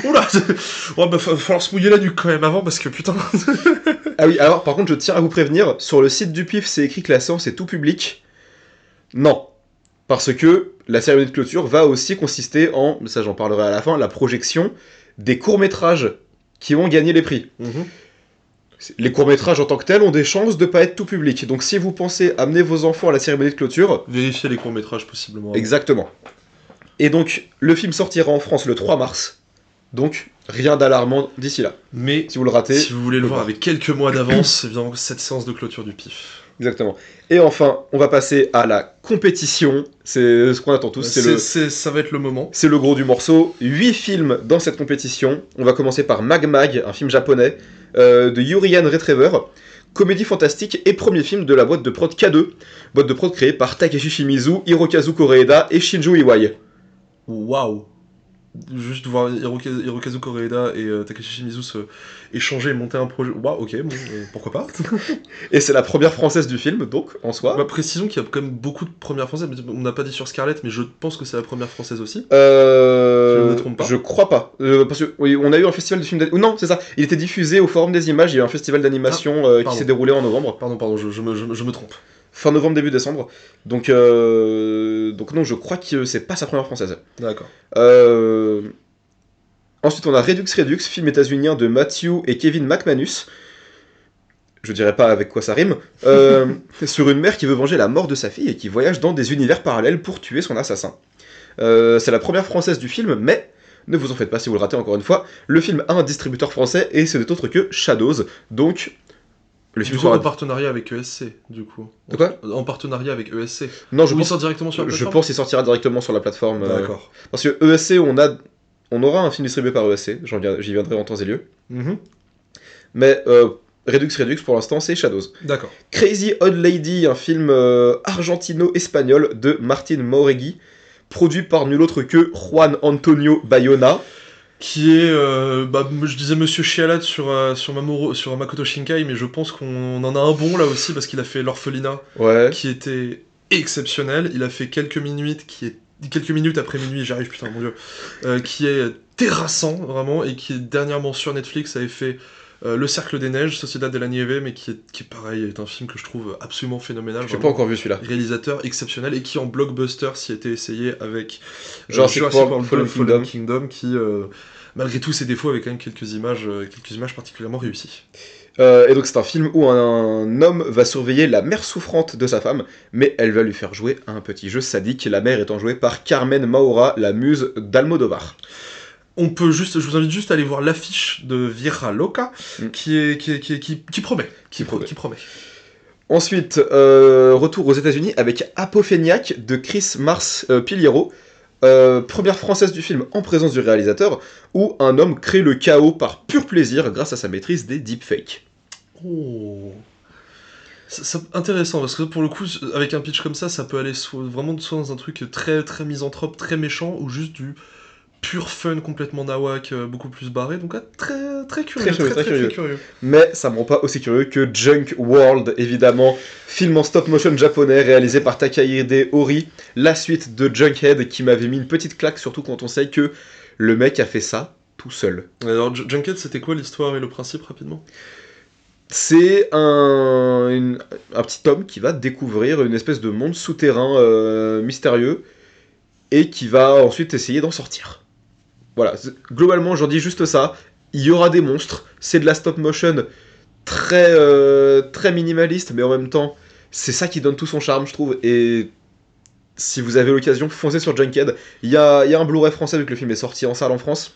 Speaker 3: Oula, va falloir se mouiller la nuque quand même avant, parce que putain...
Speaker 2: Ah oui, alors par contre, je tiens à vous prévenir, sur le site du pif, c'est écrit que la séance est tout public. Non. Parce que la cérémonie de clôture va aussi consister en, ça j'en parlerai à la fin, la projection des courts-métrages qui ont gagné les prix. Les courts-métrages en tant que tels ont des chances de pas être tout public. Donc si vous pensez amener vos enfants à la cérémonie de clôture...
Speaker 3: Vérifiez les courts-métrages possiblement.
Speaker 2: Exactement. Et donc, le film sortira en France le 3 mars. Donc, rien d'alarmant d'ici là.
Speaker 3: Mais
Speaker 2: si vous le ratez...
Speaker 3: Si vous voulez le voir avec quelques mois d'avance, évidemment, cette séance de clôture du pif.
Speaker 2: Exactement. Et enfin, on va passer à la compétition. C'est ce qu'on attend tous.
Speaker 3: Ça va être le moment.
Speaker 2: C'est le gros du morceau. 8 films dans cette compétition. On va commencer par Mag Mag, un film japonais de Yurian Retriever. Comédie fantastique et premier film de la boîte de prod K2. Boîte de prod créée par Takeshi Shimizu, Hirokazu Koreeda et Shinjo Iwai.
Speaker 3: Waouh! Juste voir Hirokazu Koreeda et Takeshi Shimizu se échanger et monter un projet. Waouh, ok, bon, pourquoi pas.
Speaker 2: Et c'est la première française du film, donc, en soi.
Speaker 3: Précisons qu'il y a quand même beaucoup de premières françaises, mais on n'a pas dit sur Scarlett, mais je pense que c'est la première française aussi.
Speaker 2: Je ne me trompe pas. Je crois pas. Parce que, oui, on a eu un festival de films d'animation. Non, c'est ça. Il était diffusé au Forum des Images, il y a eu un festival d'animation qui s'est déroulé en novembre.
Speaker 3: Pardon, je me trompe.
Speaker 2: Fin novembre, début décembre. Donc non, je crois que c'est pas sa première française.
Speaker 3: D'accord.
Speaker 2: Ensuite, on a Redux, film états-unien de Matthew et Kevin McManus. Je dirais pas avec quoi ça rime. Sur une mère qui veut venger la mort de sa fille et qui voyage dans des univers parallèles pour tuer son assassin. C'est la première française du film, mais ne vous en faites pas si vous le ratez encore une fois. Le film a un distributeur français et ce n'est autre que Shadows. Donc...
Speaker 3: Le film sera en partenariat avec ESC, du coup.
Speaker 2: De quoi ?
Speaker 3: En partenariat avec ESC.
Speaker 2: Non,
Speaker 3: il sort directement sur la plateforme.
Speaker 2: Je pense qu'il sortira directement sur la plateforme.
Speaker 3: D'accord.
Speaker 2: Parce que ESC, on aura un film distribué par ESC, j'y viendrai en temps et lieu. Mais Redux, pour l'instant, c'est Shadows.
Speaker 3: D'accord.
Speaker 2: Crazy Old Lady, un film argentino-espagnol de Martin Mauregui, produit par nul autre que Juan Antonio Bayona.
Speaker 3: Qui est, je disais Monsieur Chialade sur Makoto Shinkai, mais je pense qu'on en a un bon là aussi, parce qu'il a fait L'Orphelinat, qui était exceptionnel. Il a fait quelques minutes après minuit, j'arrive, putain, mon dieu, qui est terrassant, vraiment, et qui dernièrement sur Netflix avait fait Le Cercle des Neiges, Sociedad de la Nieve, mais qui est pareil, est un film que je trouve absolument phénoménal.
Speaker 2: J'ai pas encore vu celui-là.
Speaker 3: Réalisateur exceptionnel, et qui en blockbuster s'y était essayé avec
Speaker 2: Jurassic World
Speaker 3: Fallen Kingdom, qui, malgré tous ses défauts, avait quand même quelques images particulièrement réussies.
Speaker 2: Et donc c'est un film où un homme va surveiller la mère souffrante de sa femme, mais elle va lui faire jouer à un petit jeu sadique, la mère étant jouée par Carmen Maura, la muse d'Almodovar.
Speaker 3: Je vous invite juste à aller voir l'affiche de Vieja Loca, qui promet.
Speaker 2: Ensuite, retour aux États-Unis avec Apopheniac de Chris Mars Piliero, première française du film en présence du réalisateur, où un homme crée le chaos par pur plaisir grâce à sa maîtrise des deepfakes.
Speaker 3: Oh. C'est intéressant parce que pour le coup, avec un pitch comme ça peut aller vraiment soit dans un truc très très misanthrope, très méchant, ou juste du pur fun complètement nawak, beaucoup plus barré. Donc très très curieux,
Speaker 2: très curieux. Mais ça me rend pas aussi curieux que Junk World, évidemment, film en stop motion japonais réalisé par Takahide Ori, la suite de Junkhead qui m'avait mis une petite claque, surtout quand on sait que le mec a fait ça tout seul.
Speaker 3: Alors Junkhead, c'était quoi l'histoire et le principe rapidement ?
Speaker 2: C'est un petit homme qui va découvrir une espèce de monde souterrain mystérieux et qui va ensuite essayer d'en sortir. Voilà, globalement j'en dis juste ça. Il y aura des monstres, c'est de la stop motion très minimaliste, mais en même temps c'est ça qui donne tout son charme je trouve. Et si vous avez l'occasion, foncez sur Junkhead. Il y a un Blu-ray français vu que le film est sorti en salle en France.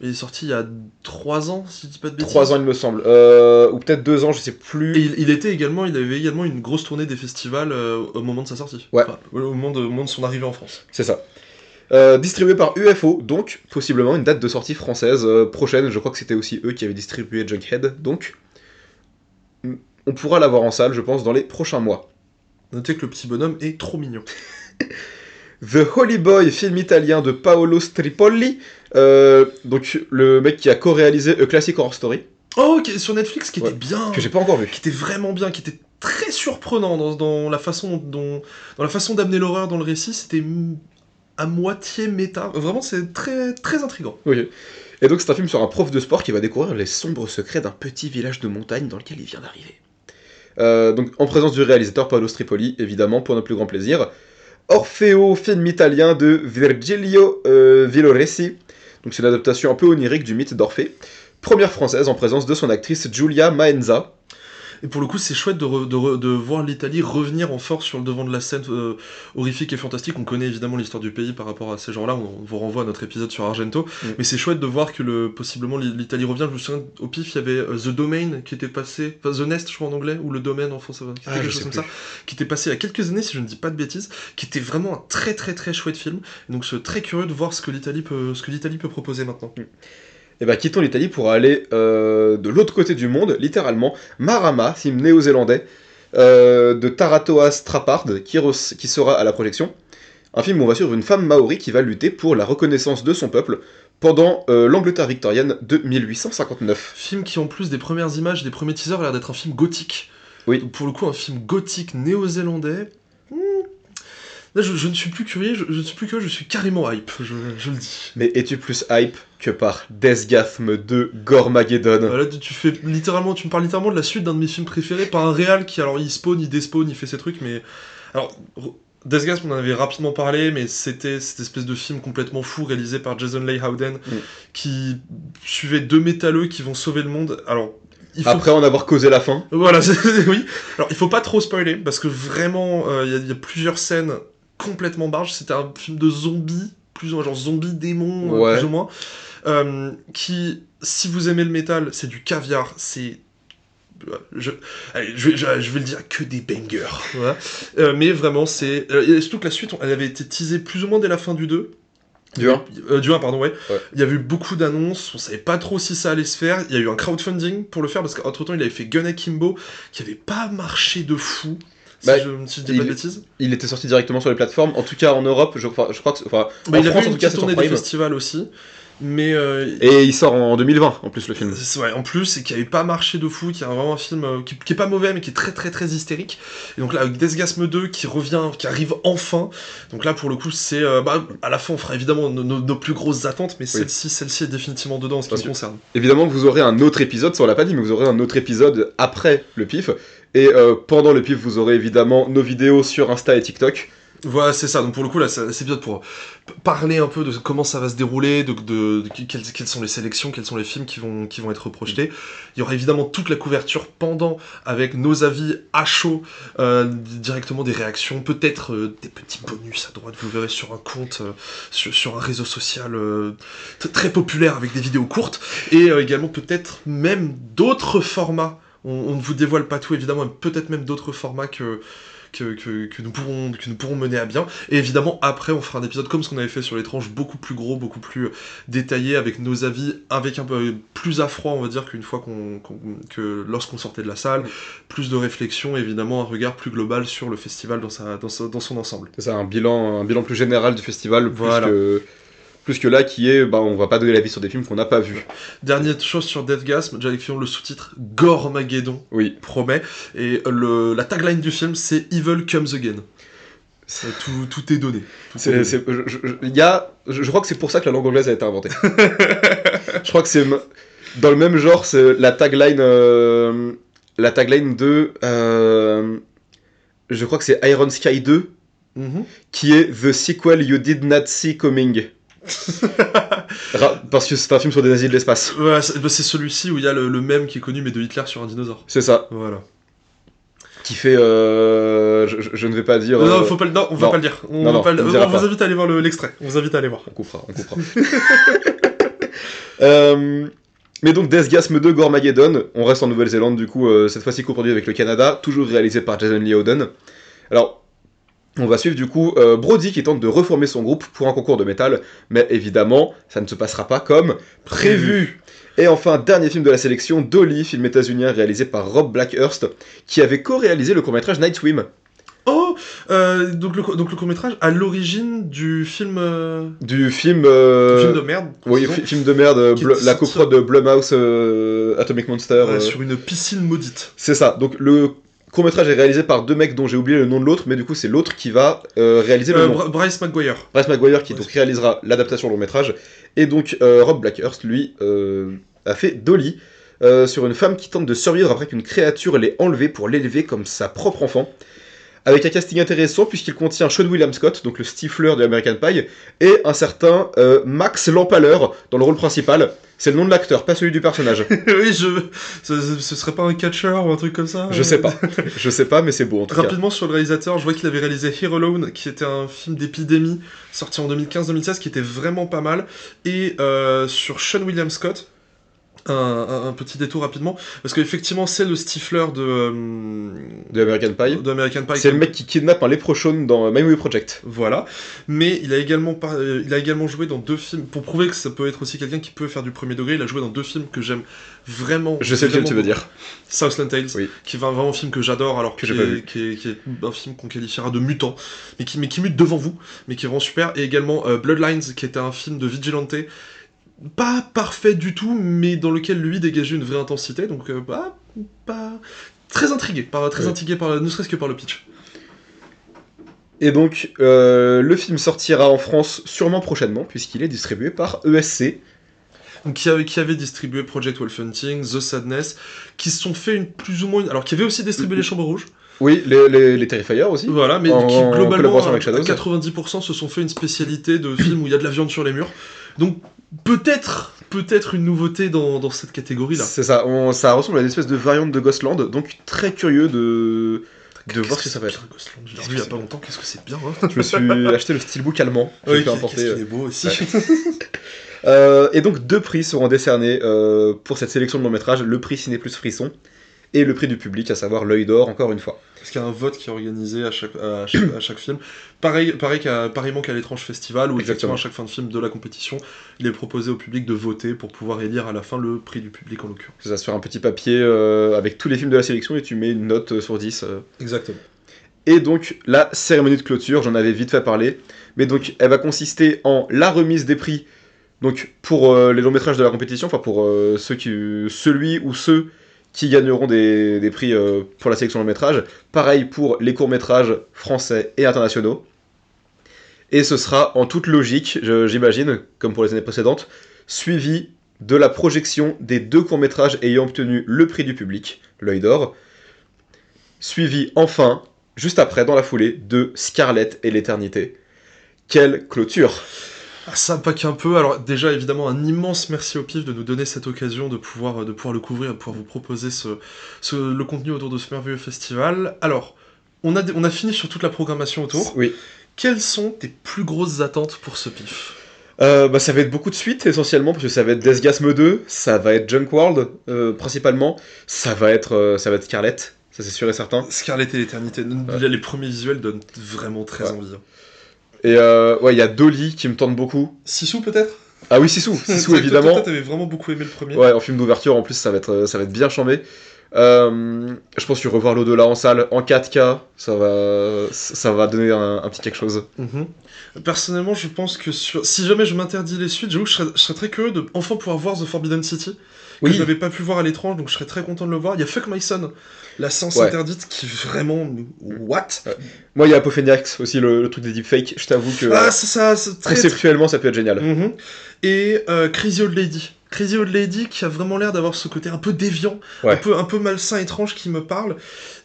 Speaker 3: Il est sorti il y a 3 ans, si je dis pas de bêtises.
Speaker 2: 3 ans, il me semble. Ou peut-être 2 ans, je sais plus.
Speaker 3: Et il avait également une grosse tournée des festivals au moment de sa sortie.
Speaker 2: Ouais.
Speaker 3: Enfin, au moment de son arrivée en France.
Speaker 2: C'est ça. Distribué par UFO, donc possiblement une date de sortie française prochaine. Je crois que c'était aussi eux qui avaient distribué Junkhead. Donc, on pourra l'avoir en salle, je pense, dans les prochains mois.
Speaker 3: Notez que le petit bonhomme est trop mignon.
Speaker 2: The Holy Boy, film italien de Paolo Stripolli, donc le mec qui a co-réalisé A Classic Horror Story.
Speaker 3: Oh, okay, sur Netflix, qui était bien.
Speaker 2: Que j'ai pas encore vu.
Speaker 3: Qui était vraiment bien, qui était très surprenant dans la façon d'amener l'horreur dans le récit. C'était à moitié méta. Vraiment, c'est très, très intriguant.
Speaker 2: Oui. Et donc c'est un film sur un prof de sport qui va découvrir les sombres secrets d'un petit village de montagne dans lequel il vient d'arriver. Donc en présence du réalisateur Paolo Stripolli, évidemment, pour notre plus grand plaisir. Orfeo, film italien de Virgilio Villoresi. Donc c'est une adaptation un peu onirique du mythe d'Orphée. Première française en présence de son actrice Giulia Maenza.
Speaker 3: Et pour le coup, c'est chouette de voir l'Italie revenir en force sur le devant de la scène horrifique et fantastique. On connaît évidemment l'histoire du pays par rapport à ces gens-là. On vous renvoie à notre épisode sur Argento. Mais c'est chouette de voir que possiblement l'Italie revient. Je me souviens, au pif, il y avait The Domain qui était passé, enfin The Nest, je crois en anglais, ou Le Domaine en français, quelque chose comme ça, qui était passé il y a quelques années, si je ne dis pas de bêtises, qui était vraiment un très très très chouette film. Et donc c'est très curieux de voir ce que l'Italie peut proposer maintenant.
Speaker 2: Et bah quittons l'Italie pour aller de l'autre côté du monde, littéralement. Marama, film néo-zélandais de Taratoas Trappard, qui sera à la projection. Un film où on va suivre une femme maori qui va lutter pour la reconnaissance de son peuple pendant l'Angleterre victorienne de 1859.
Speaker 3: Film qui, en plus des premières images, des premiers teasers, a l'air d'être un film gothique.
Speaker 2: Oui.
Speaker 3: Donc, pour le coup, un film gothique néo-zélandais. Là, je ne suis plus curieux, je suis carrément hype, je le dis.
Speaker 2: Mais es-tu plus hype que par Deathgasm 2 Gormageddon?
Speaker 3: Là, tu me parles littéralement de la suite d'un de mes films préférés, par un réal qui, alors, il spawn, il despawn, il fait ses trucs, mais... Alors, Deathgasm, on en avait rapidement parlé, mais c'était cette espèce de film complètement fou, réalisé par Jason Leigh Howden, qui suivait 2 métalleux qui vont sauver le monde. Alors...
Speaker 2: Après en avoir causé la fin.
Speaker 3: Voilà, oui. Alors, il faut pas trop spoiler, parce que vraiment, il y a plusieurs scènes complètement barges. C'était un film de zombies, plus ou moins, genre zombies, démons, plus ou moins, qui, si vous aimez le métal, c'est du caviar, c'est... je vais le dire, que des bangers. Voilà. Mais vraiment, c'est... surtout que la suite, elle avait été teasée plus ou moins dès la fin du 2. Du 1, pardon, ouais. Il y a eu beaucoup d'annonces, on savait pas trop si ça allait se faire. Il y a eu un crowdfunding pour le faire, parce qu'entre-temps, il avait fait Gun Akimbo, qui avait pas marché de fou. Si je dis pas de bêtises.
Speaker 2: Il était sorti directement sur les plateformes, en tout cas en Europe, je crois que... Enfin,
Speaker 3: en France, en tout cas, c'est tourné des festivals aussi. Mais
Speaker 2: et il sort en 2020 en plus le film.
Speaker 3: Ouais, en plus, et qui avait pas marché de fou, qui est vraiment un film qui est pas mauvais mais qui est très très très hystérique. Et donc là avec Deathgasm 2 qui revient, qui arrive enfin. Donc là pour le coup c'est à la fin on fera évidemment nos plus grosses attentes, mais celle-ci est définitivement dedans en ce qui me concerne.
Speaker 2: Évidemment vous aurez un autre épisode, ça on l'a pas dit, mais vous aurez un autre épisode après le pif. Et pendant le pif vous aurez évidemment nos vidéos sur Insta et TikTok.
Speaker 3: Voilà, c'est ça. Donc pour le coup, là, c'est épisode pour parler un peu de comment ça va se dérouler, quelles sont les sélections, quels sont les films qui vont être projetés. Il y aura évidemment toute la couverture pendant, avec nos avis à chaud, directement des réactions, peut-être des petits bonus à droite, vous le verrez sur un compte, sur un réseau social très populaire avec des vidéos courtes, et également peut-être même d'autres formats On ne vous dévoile pas tout, évidemment, peut-être même d'autres formats que nous pourrons mener à bien. Et évidemment, après, on fera un épisode comme ce qu'on avait fait sur l'étrange, beaucoup plus gros, beaucoup plus détaillé, avec nos avis, avec un peu plus à froid, on va dire, qu'une fois que lorsqu'on sortait de la salle. Plus de réflexion, évidemment, un regard plus global sur le festival dans son ensemble.
Speaker 2: C'est ça, un bilan plus général du festival,
Speaker 3: Voilà.
Speaker 2: plus que là, qui est, on va pas donner l'avis sur des films qu'on n'a pas vus.
Speaker 3: Dernière chose sur Deathgasm, j'avais le sous-titre Goremageddon,
Speaker 2: Oui.
Speaker 3: promet, et la tagline du film, c'est Evil Comes Again. Tout est donné.
Speaker 2: Je crois que c'est pour ça que la langue anglaise a été inventée. Je crois que c'est dans le même genre, c'est la tagline de je crois que c'est Iron Sky 2 qui est The Sequel You Did Not See Coming. Parce que c'est un film sur des nazis de l'espace.
Speaker 3: Voilà, c'est celui-ci où il y a le mème qui est connu, mais de Hitler sur un dinosaure.
Speaker 2: C'est ça.
Speaker 3: Voilà.
Speaker 2: Qui fait je ne vais pas dire
Speaker 3: non, on va pas le dire. On vous invite à aller voir l'extrait. On vous invite à aller voir.
Speaker 2: On coupera. Mais donc Deathgasm 2 Goremageddon, on reste en Nouvelle-Zélande du coup, cette fois-ci coproduit avec le Canada, toujours réalisé par Jason Lee Howden. Alors, on va suivre du coup Brody qui tente de reformer son groupe pour un concours de métal, mais évidemment, ça ne se passera pas comme prévu. Et enfin, dernier film de la sélection, Dolly, film états-unien réalisé par Rob Blackhurst, qui avait co-réalisé le court-métrage Night Swim.
Speaker 3: Oh, donc le court-métrage à l'origine du film...
Speaker 2: Du film...
Speaker 3: film de merde.
Speaker 2: Oui, film de merde, la coprode de Blumhouse Atomic Monster.
Speaker 3: Sur une piscine maudite.
Speaker 2: C'est ça, donc le court-métrage est réalisé par deux mecs dont j'ai oublié le nom de l'autre, mais du coup c'est l'autre qui va réaliser le long.
Speaker 3: Bryce McGuire.
Speaker 2: Bryce McGuire qui donc réalisera l'adaptation long-métrage, et donc Rob Blackhurst, lui, a fait Dolly, sur une femme qui tente de survivre après qu'une créature l'ait enlevée pour l'élever comme sa propre enfant. Avec un casting intéressant puisqu'il contient Sean William Scott, donc le Stifler de American Pie, et un certain Max l'Empaleur dans le rôle principal. C'est le nom de l'acteur, pas celui du personnage.
Speaker 3: Oui, ce serait pas un catcheur ou un truc comme ça
Speaker 2: Je sais pas, mais c'est beau en tout cas.
Speaker 3: Rapidement sur le réalisateur, je vois qu'il avait réalisé Here Alone, qui était un film d'épidémie, sorti en 2015-2016, qui était vraiment pas mal, et sur Sean William Scott, un petit détour rapidement, parce qu'effectivement c'est le Stifler
Speaker 2: de American Pie. C'est le mec qui kidnappe un léprechaune dans My Movie Project.
Speaker 3: Voilà, mais il a également joué dans 2 films, pour prouver que ça peut être aussi quelqu'un qui peut faire du premier degré, il a joué dans 2 films que j'aime vraiment.
Speaker 2: Je sais lequel tu veux dire.
Speaker 3: Southland Tales,
Speaker 2: oui.
Speaker 3: Qui est vraiment un film que j'adore, alors qui est un film qu'on qualifiera de mutant, mais qui mute devant vous, mais qui est vraiment super, et également Bloodlines, qui était un film de vigilante, pas parfait du tout, mais dans lequel lui dégageait une vraie intensité, donc pas très intrigué, ne serait-ce que par le pitch.
Speaker 2: Et donc, le film sortira en France sûrement prochainement, puisqu'il est distribué par ESC.
Speaker 3: Donc, qui avait distribué Project Wolf Hunting, The Sadness, qui se sont fait alors qui avait aussi distribué Les Chambres Rouges.
Speaker 2: Oui, les Terrifier aussi.
Speaker 3: Voilà, mais qui globalement, à
Speaker 2: avec Shadows.
Speaker 3: 90% se sont fait une spécialité de film où il y a de la viande sur les murs. Donc, peut-être une nouveauté dans cette catégorie-là.
Speaker 2: C'est ça, ça ressemble à une espèce de variante de Ghostland, donc très curieux de voir ce que ça va être.
Speaker 3: Ghostland, je l'ai revu il y a pas longtemps, qu'est-ce que c'est bien, hein.
Speaker 2: Je me suis acheté le steelbook allemand.
Speaker 3: Oui, qu'est-ce qu'il est beau aussi.
Speaker 2: Ouais. Et donc 2 prix seront décernés pour cette sélection de long métrage, le prix Ciné Plus Frisson et le prix du public, à savoir l'œil d'or, encore une fois.
Speaker 3: Parce qu'il y a un vote qui est organisé à chaque film. Pareillement qu'à l'étrange festival, où effectivement à chaque fin de film de la compétition, il est proposé au public de voter pour pouvoir élire à la fin le prix du public en l'occurrence.
Speaker 2: Ça se fait un petit papier avec tous les films de la sélection et tu mets une note sur 10.
Speaker 3: Exactement.
Speaker 2: Et donc la cérémonie de clôture, j'en avais vite fait parler, mais donc elle va consister en la remise des prix, donc pour les longs métrages de la compétition, enfin pour celui ou ceux qui gagneront des prix pour la sélection long métrage. Pareil pour les courts métrages français et internationaux. Et ce sera en toute logique, j'imagine, comme pour les années précédentes, suivi de la projection des 2 courts métrages ayant obtenu le prix du public, l'œil d'or. Suivi enfin, juste après, dans la foulée, de Scarlett et l'éternité. Quelle clôture!
Speaker 3: Ça pas qu'un peu. Alors déjà évidemment un immense merci au PIF de nous donner cette occasion de pouvoir le couvrir, de pouvoir vous proposer le contenu autour de ce merveilleux festival. Alors on a fini sur toute la programmation autour.
Speaker 2: Oui.
Speaker 3: Quelles sont tes plus grosses attentes pour ce PIF ?
Speaker 2: Bah, ça va être beaucoup de suites essentiellement, parce que ça va être Deathgasm 2, ça va être Junk World principalement, ça va être Scarlet, ça c'est sûr et certain.
Speaker 3: Scarlet et l'éternité. Là, les premiers visuels donnent vraiment très envie.
Speaker 2: Et ouais, il y a Dolly qui me tente beaucoup.
Speaker 3: Sisu peut-être.
Speaker 2: Ah oui, Sisu évidemment.
Speaker 3: Toi, t'avais vraiment beaucoup aimé le premier.
Speaker 2: Ouais, en film d'ouverture en plus, ça va être bien chambé. Je pense que revoir l'au-delà en salle, en 4K, ça va donner un petit quelque chose.
Speaker 3: Personnellement, je pense que si jamais je m'interdis les suites, j'avoue que je serais très curieux de enfin pouvoir voir The Forbidden City, que je n'avais pas pu voir à l'étrange, donc je serais très content de le voir. Il y a Fuck My Son, la séance interdite, qui vraiment... What?
Speaker 2: Moi, il y a Apopheniax aussi, le truc des deepfakes, je t'avoue que...
Speaker 3: Ah, c'est ça, c'est très...
Speaker 2: Conceptuellement, ça peut être génial.
Speaker 3: Et Crazy Old Lady. Crazy Old Lady qui a vraiment l'air d'avoir ce côté un peu déviant, un peu malsain, étrange qui me parle.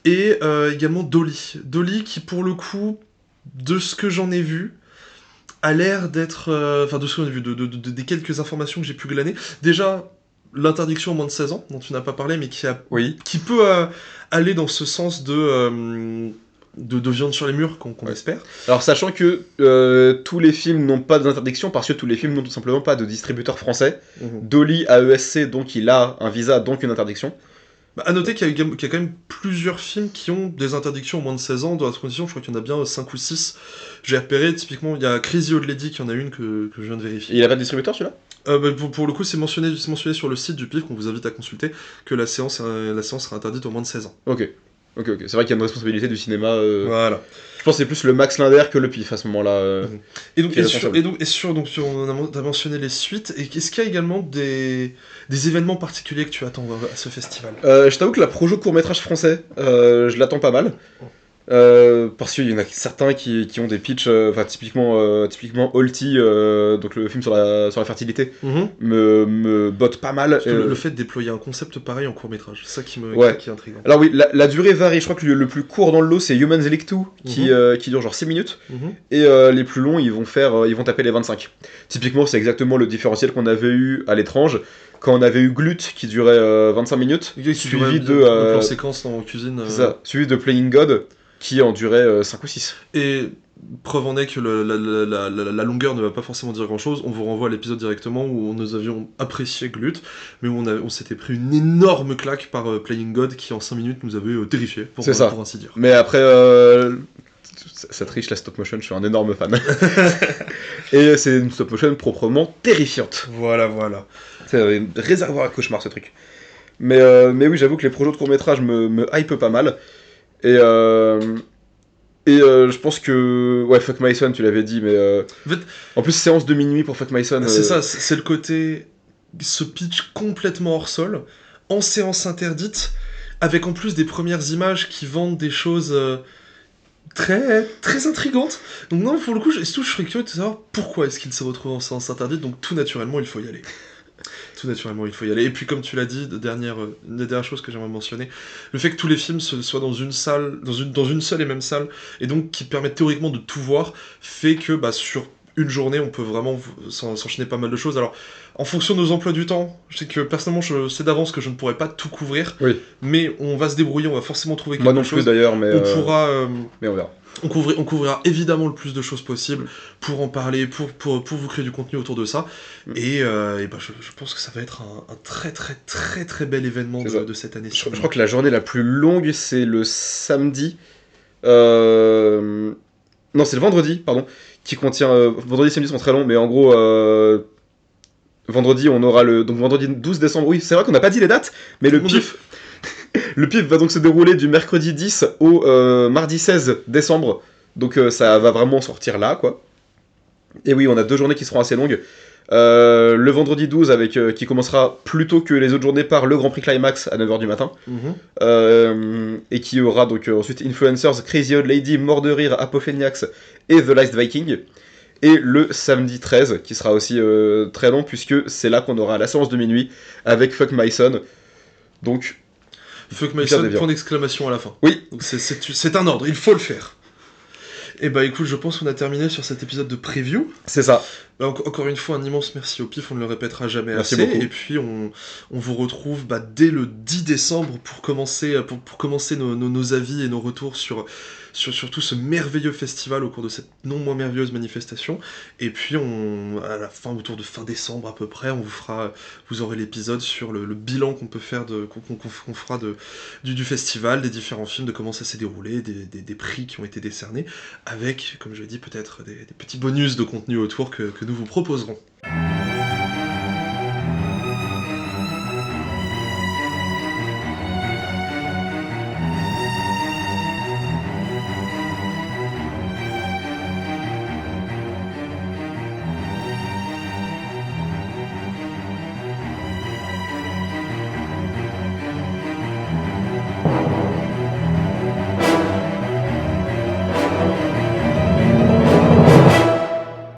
Speaker 3: Et également Dolly. Dolly qui, pour le coup, de ce que j'en ai vu, a l'air d'être... Enfin, de ce que j'en ai vu, des quelques informations que j'ai pu glaner. Déjà, l'interdiction au moins de 16 ans, dont tu n'as pas parlé, mais qui peut aller dans ce sens de viande sur les murs qu'on espère.
Speaker 2: Alors sachant que tous les films n'ont pas d'interdiction parce que tous les films n'ont tout simplement pas de distributeur français. Dolly a ESC, donc il a un visa, donc une interdiction.
Speaker 3: À noter qu'il y a quand même plusieurs films qui ont des interdictions au moins de 16 ans dans cette condition. Je crois qu'il y en a bien 5 ou 6. J'ai repéré, typiquement, il y a Crazy Old Lady qui en a une que je viens de vérifier.
Speaker 2: Il a pas de distributeur celui-là ?
Speaker 3: Pour le coup, c'est mentionné sur le site du PIF qu'on vous invite à consulter que la séance sera interdite au moins de 16 ans.
Speaker 2: Ok. C'est vrai qu'il y a une responsabilité du cinéma.
Speaker 3: Voilà.
Speaker 2: Je pense que c'est plus le Max Linder que le PIF à ce moment-là.
Speaker 3: Et donc, on a mentionné les suites. Et est-ce qu'il y a également des événements particuliers que tu attends à ce festival ?
Speaker 2: Je t'avoue que la projo court-métrage français, je l'attends pas mal. Parce qu'il y en a certains qui ont des pitchs, typiquement Holty, donc le film sur la fertilité, me botte pas mal.
Speaker 3: Le fait de déployer un concept pareil en court-métrage, c'est ça qui est intriguant.
Speaker 2: Alors oui, la durée varie, je crois que le plus court dans le lot c'est Humans League 2, qui dure genre 6 minutes, et les plus longs ils vont taper les 25. Typiquement c'est exactement le différentiel qu'on avait eu à l'étrange, quand on avait eu Glut qui durait 25 minutes, suivi de
Speaker 3: plan séquence en cuisine.
Speaker 2: C'est ça, suivi de Playing God, qui en durait 5 ou 6.
Speaker 3: Et preuve en est que la longueur ne va pas forcément dire grand chose. On vous renvoie à l'épisode directement où nous avions apprécié Glut, mais où on s'était pris une énorme claque par Playing God qui en 5 minutes nous avait terrifié, pour ainsi dire.
Speaker 2: Mais après, ça triche la stop motion, je suis un énorme fan. Et c'est une stop motion proprement terrifiante.
Speaker 3: Voilà.
Speaker 2: C'est un réservoir à cauchemar ce truc. Mais oui, j'avoue que les projets de court-métrage me hype pas mal. Et je pense que... Ouais, Fuck My Son, tu l'avais dit, mais... En plus, séance de minuit pour Fuck My Son...
Speaker 3: C'est ça, c'est le côté... Ce pitch complètement hors sol, en séance interdite, avec en plus des premières images qui vendent des choses très, très intrigantes. Donc non, pour le coup, je serais curieux de savoir pourquoi est-ce qu'il s'est retrouvé en séance interdite, donc tout naturellement, il faut y aller. Et puis comme tu l'as dit, une des dernières choses que j'aimerais mentionner, le fait que tous les films soient dans une salle, dans une seule et même salle, et donc qui permettent théoriquement de tout voir, fait que sur une journée, on peut vraiment s'enchaîner pas mal de choses. Alors, en fonction de nos emplois du temps, je sais que personnellement, je sais d'avance que je ne pourrais pas tout couvrir, mais on va se débrouiller, on va forcément trouver quelque chose.
Speaker 2: Moi non plus d'ailleurs, mais... mais on verra.
Speaker 3: On couvrira évidemment le plus de choses possible pour en parler, pour vous créer du contenu autour de ça. Et je pense que ça va être un très très très très bel événement de cette année.
Speaker 2: Je crois que la journée la plus longue, c'est le samedi. Non, c'est le vendredi, pardon. Qui contient... vendredi et samedi sont très longs, mais en gros... vendredi, on aura donc vendredi 12 décembre. Oui, c'est vrai qu'on n'a pas dit les dates, mais le PIF... Le PIF va donc se dérouler du mercredi 10 au mardi 16 décembre. Donc ça va vraiment sortir là, quoi. Et oui, on a 2 journées qui seront assez longues. Le vendredi 12, qui commencera plus tôt que les autres journées par le Grand Prix Climax à 9h du matin. Et qui aura donc ensuite Influencers, Crazy Old Lady, Mort de Rire, Apopheniax et The Last Viking. Et le samedi 13, qui sera aussi très long, puisque c'est là qu'on aura la séance de minuit avec Fuck My Son. Donc...
Speaker 3: Fuck My Son, point d'exclamation à la fin.
Speaker 2: Oui.
Speaker 3: Donc c'est un ordre, il faut le faire. Et bah écoute, je pense qu'on a terminé sur cet épisode de preview.
Speaker 2: C'est ça.
Speaker 3: Encore une fois, un immense merci au PIF, on ne le répétera jamais
Speaker 2: Merci
Speaker 3: assez.
Speaker 2: beaucoup.
Speaker 3: Et puis on vous retrouve dès le 10 décembre pour commencer, pour commencer nos avis et nos retours sur tout ce merveilleux festival au cours de cette non moins merveilleuse manifestation. Et puis à la fin, autour de fin décembre à peu près, vous aurez l'épisode sur le bilan qu'on peut faire qu'on fera du festival, des différents films, de comment ça s'est déroulé, des prix qui ont été décernés, avec, comme je l'ai dit, peut-être des petits bonus de contenu autour que nous vous proposerons.